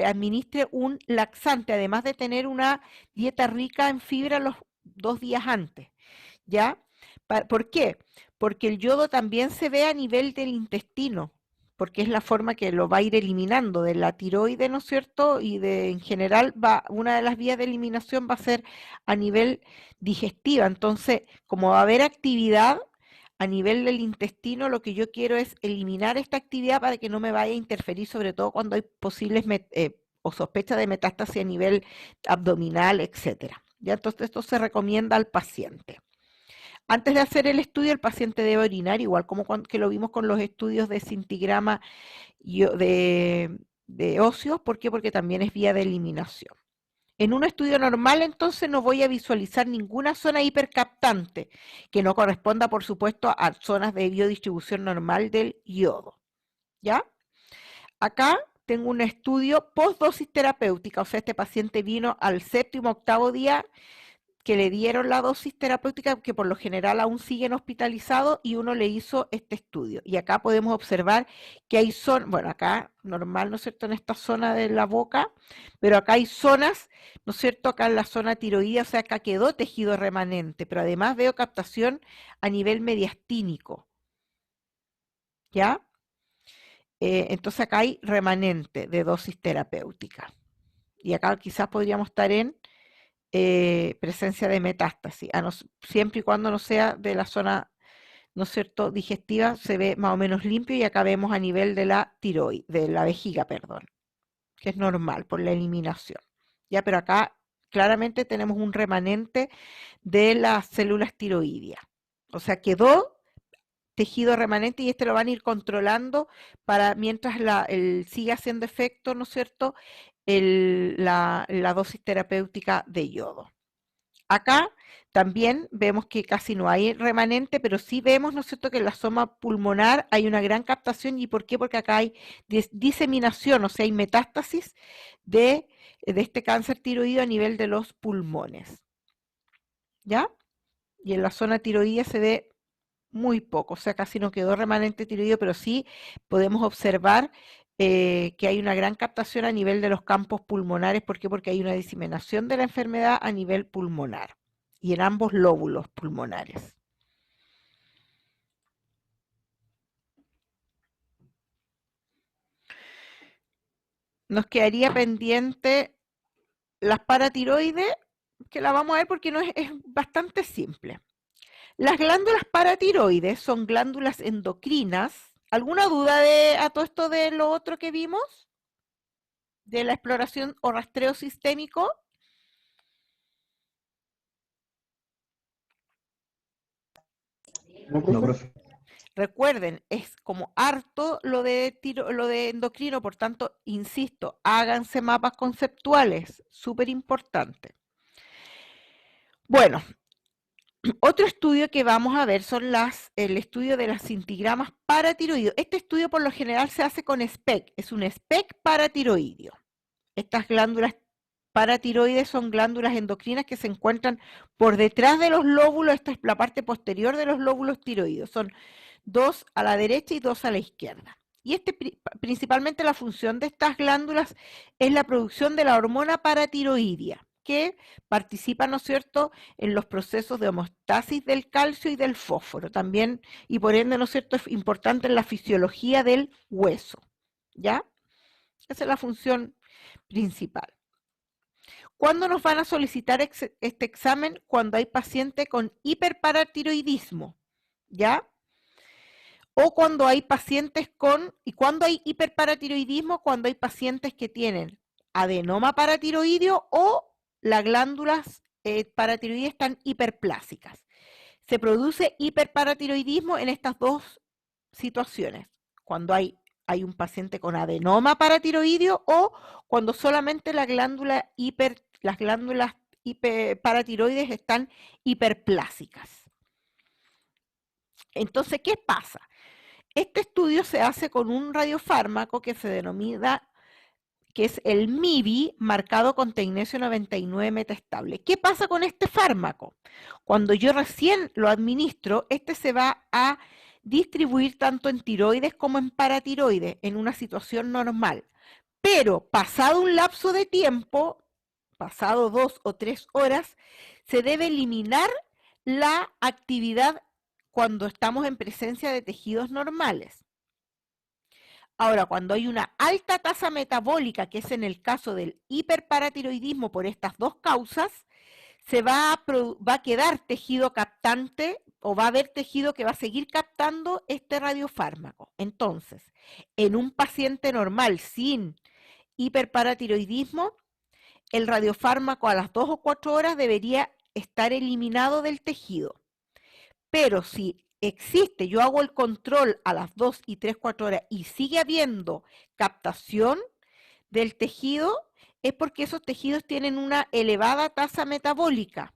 administre un laxante, además de tener una dieta rica en fibra los 2 días antes, ¿ya? ¿Por qué? Porque el yodo también se ve a nivel del intestino, porque es la forma que lo va a ir eliminando de la tiroide, ¿no es cierto? Y en general una de las vías de eliminación va a ser a nivel digestiva. Entonces, como va a haber actividad a nivel del intestino, lo que yo quiero es eliminar esta actividad para que no me vaya a interferir, sobre todo cuando hay posibles o sospecha de metástasis a nivel abdominal, etcétera. Ya, entonces esto se recomienda al paciente. Antes de hacer el estudio, el paciente debe orinar, igual como que lo vimos con los estudios de cintigrama de óseos. ¿Por qué? Porque también es vía de eliminación. En un estudio normal, entonces, no voy a visualizar ninguna zona hipercaptante que no corresponda, por supuesto, a zonas de biodistribución normal del yodo. ¿Ya? Acá tengo un estudio post-dosis terapéutica, o sea, este paciente vino al 7º, 8º día que le dieron la dosis terapéutica, que por lo general aún siguen hospitalizados, y uno le hizo este estudio. Y acá podemos observar que hay zonas, bueno, acá normal, ¿no es cierto?, en esta zona de la boca, pero acá hay zonas, ¿no es cierto?, acá en la zona tiroidea, o sea, acá quedó tejido remanente, pero además veo captación a nivel mediastínico, ¿ya? Entonces acá hay remanente de dosis terapéutica. Y acá quizás podríamos estar en presencia de metástasis, siempre y cuando no sea de la zona, ¿no es cierto?, digestiva, se ve más o menos limpio, y acá vemos a nivel de la tiroide, de la vejiga, perdón, que es normal por la eliminación. Ya, pero acá claramente tenemos un remanente de las células tiroideas. O sea, quedó tejido remanente y este lo van a ir controlando para mientras siga haciendo efecto, ¿no es cierto?, la dosis terapéutica de yodo. Acá también vemos que casi no hay remanente, pero sí vemos, ¿no es cierto?, que en la zona pulmonar hay una gran captación. ¿Y por qué? Porque acá hay diseminación, o sea, hay metástasis de este cáncer tiroideo a nivel de los pulmones. ¿Ya? Y en la zona tiroidea se ve muy poco, o sea, casi no quedó remanente tiroideo, pero sí podemos observar que hay una gran captación a nivel de los campos pulmonares. ¿Por qué? Porque hay una diseminación de la enfermedad a nivel pulmonar y en ambos lóbulos pulmonares. Nos quedaría pendiente las paratiroides, que la vamos a ver porque no es bastante simple. Las glándulas paratiroides son glándulas endocrinas. ¿Alguna duda a todo esto de lo otro que vimos? ¿De la exploración o rastreo sistémico? No, profe. Recuerden, es como harto lo de endocrino, por tanto, insisto, háganse mapas conceptuales, súper importante. Bueno, otro estudio que vamos a ver son el estudio de las cintigramas paratiroideo. Este estudio por lo general se hace con SPECT, es un SPECT paratiroideo. Estas glándulas paratiroides son glándulas endocrinas que se encuentran por detrás de los lóbulos. Esta es la parte posterior de los lóbulos tiroideos. Son 2 a la derecha y 2 a la izquierda. Y principalmente la función de estas glándulas es la producción de la hormona paratiroidea, que participa, ¿no es cierto?, en los procesos de homeostasis del calcio y del fósforo también, y por ende, ¿no es cierto?, es importante en la fisiología del hueso, ¿ya? Esa es la función principal. ¿Cuándo nos van a solicitar este examen? Cuando hay paciente con hiperparatiroidismo, ¿ya? O cuando hay pacientes ¿y cuándo hay hiperparatiroidismo? Cuando hay pacientes que tienen adenoma paratiroideo o las glándulas paratiroideas están hiperplásicas. Se produce hiperparatiroidismo en estas dos situaciones, cuando hay un paciente con adenoma paratiroideo o cuando solamente la glándula las glándulas paratiroides están hiperplásicas. Entonces, ¿qué pasa? Este estudio se hace con un radiofármaco que se denomina, que es el MIBI, marcado con tecnesio 99 metaestable. ¿Qué pasa con este fármaco? Cuando yo recién lo administro, este se va a distribuir tanto en tiroides como en paratiroides en una situación normal. Pero pasado un lapso de tiempo, pasado 2 o 3 horas, se debe eliminar la actividad cuando estamos en presencia de tejidos normales. Ahora, cuando hay una alta tasa metabólica, que es en el caso del hiperparatiroidismo por estas dos causas, se va a quedar tejido captante o va a haber tejido que va a seguir captando este radiofármaco. Entonces, en un paciente normal sin hiperparatiroidismo, el radiofármaco a las 2 o 4 horas debería estar eliminado del tejido. Pero si existe, yo hago el control a las 2 y 3, 4 horas y sigue habiendo captación del tejido, es porque esos tejidos tienen una elevada tasa metabólica.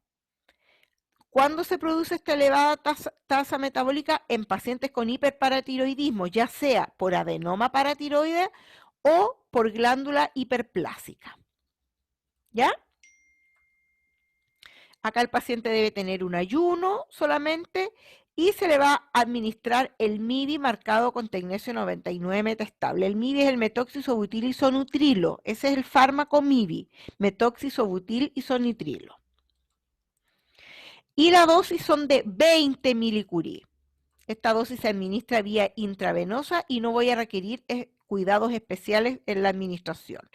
¿Cuándo se produce esta elevada tasa metabólica? En pacientes con hiperparatiroidismo, ya sea por adenoma paratiroide o por glándula hiperplásica. ¿Ya? Acá el paciente debe tener un ayuno solamente y se le va a administrar el MIBI marcado con tecnesio 99 metaestable. El MIBI es el metoxisobutil isonitrilo. Ese es el fármaco MIBI, metoxisobutil isonitrilo. Y la dosis son de 20 milicurie. Esta dosis se administra vía intravenosa y no voy a requerir cuidados especiales en la administración.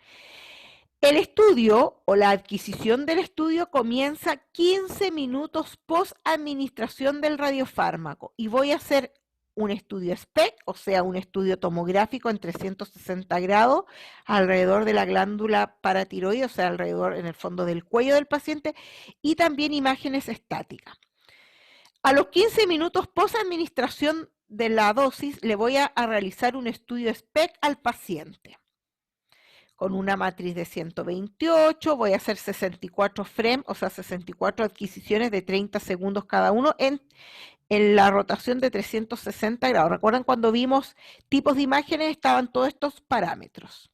El estudio o la adquisición del estudio comienza 15 minutos post administración del radiofármaco y voy a hacer un estudio SPECT, o sea, un estudio tomográfico en 360 grados alrededor de la glándula paratiroide, o sea, alrededor en el fondo del cuello del paciente, y también imágenes estáticas. A los 15 minutos post administración de la dosis le voy a realizar un estudio SPECT al paciente. Con una matriz de 128, voy a hacer 64 frames, o sea, 64 adquisiciones de 30 segundos cada uno en la rotación de 360 grados. ¿Recuerdan cuando vimos tipos de imágenes? Estaban todos estos parámetros.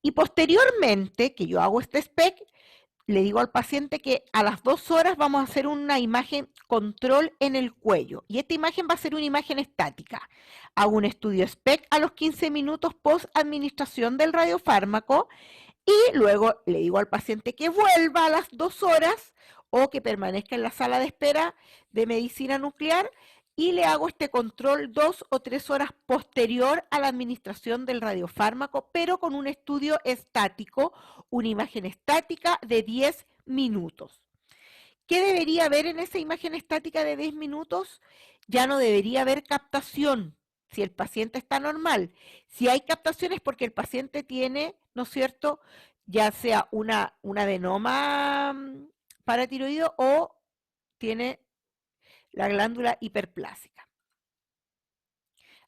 Y posteriormente, que yo hago este SPECT, le digo al paciente que a las 2 horas vamos a hacer una imagen control en el cuello. Y esta imagen va a ser una imagen estática. Hago un estudio SPECT a los 15 minutos post administración del radiofármaco y luego le digo al paciente que vuelva a las 2 horas o que permanezca en la sala de espera de medicina nuclear y le hago este control 2 o 3 horas posterior a la administración del radiofármaco, pero con un estudio estático, una imagen estática de 10 minutos. ¿Qué debería haber en esa imagen estática de 10 minutos? Ya no debería haber captación, si el paciente está normal. Si hay captación es porque el paciente tiene, ¿no es cierto?, ya sea un adenoma paratiroideo o tiene la glándula hiperplásica.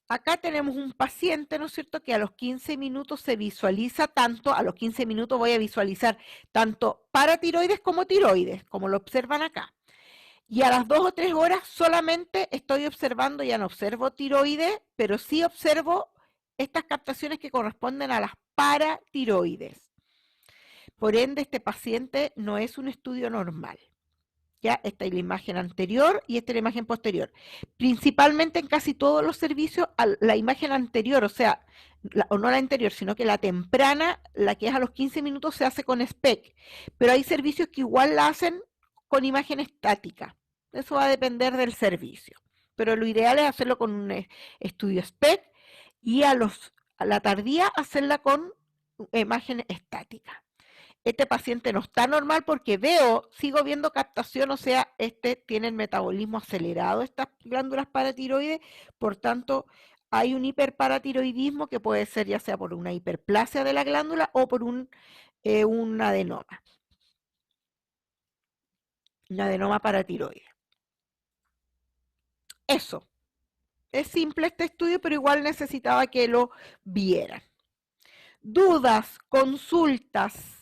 Acá tenemos un paciente, ¿no es cierto?, que a los 15 minutos se visualiza tanto, a los 15 minutos voy a visualizar tanto paratiroides como tiroides, como lo observan acá. Y a las 2 o 3 horas solamente estoy observando, ya no observo tiroides, pero sí observo estas captaciones que corresponden a las paratiroides. Por ende, este paciente no es un estudio normal. Ya, esta es la imagen anterior y esta es la imagen posterior. Principalmente en casi todos los servicios, la imagen anterior, o sea, o no la anterior, sino que la temprana, la que es a los 15 minutos, se hace con SPECT. Pero hay servicios que igual la hacen con imagen estática. Eso va a depender del servicio. Pero lo ideal es hacerlo con un estudio SPECT y a la tardía hacerla con imagen estática. Este paciente no está normal porque sigo viendo captación, o sea, tiene el metabolismo acelerado, estas glándulas paratiroides, por tanto, hay un hiperparatiroidismo que puede ser ya sea por una hiperplasia de la glándula o por un adenoma. Un adenoma paratiroide. Eso. Es simple este estudio, pero igual necesitaba que lo vieran. Dudas, consultas.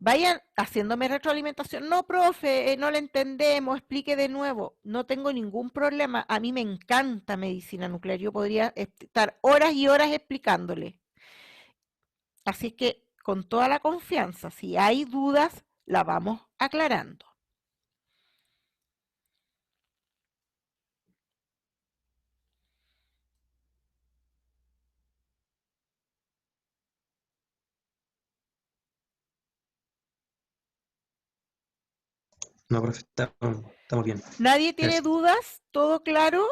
Vayan haciéndome retroalimentación. No, profe, no le entendemos, explique de nuevo. No tengo ningún problema. A mí me encanta medicina nuclear. Yo podría estar horas y horas explicándole. Así que con toda la confianza, si hay dudas, la vamos aclarando. No, profe, estamos bien. ¿Nadie tiene Gracias. dudas? ¿Todo claro?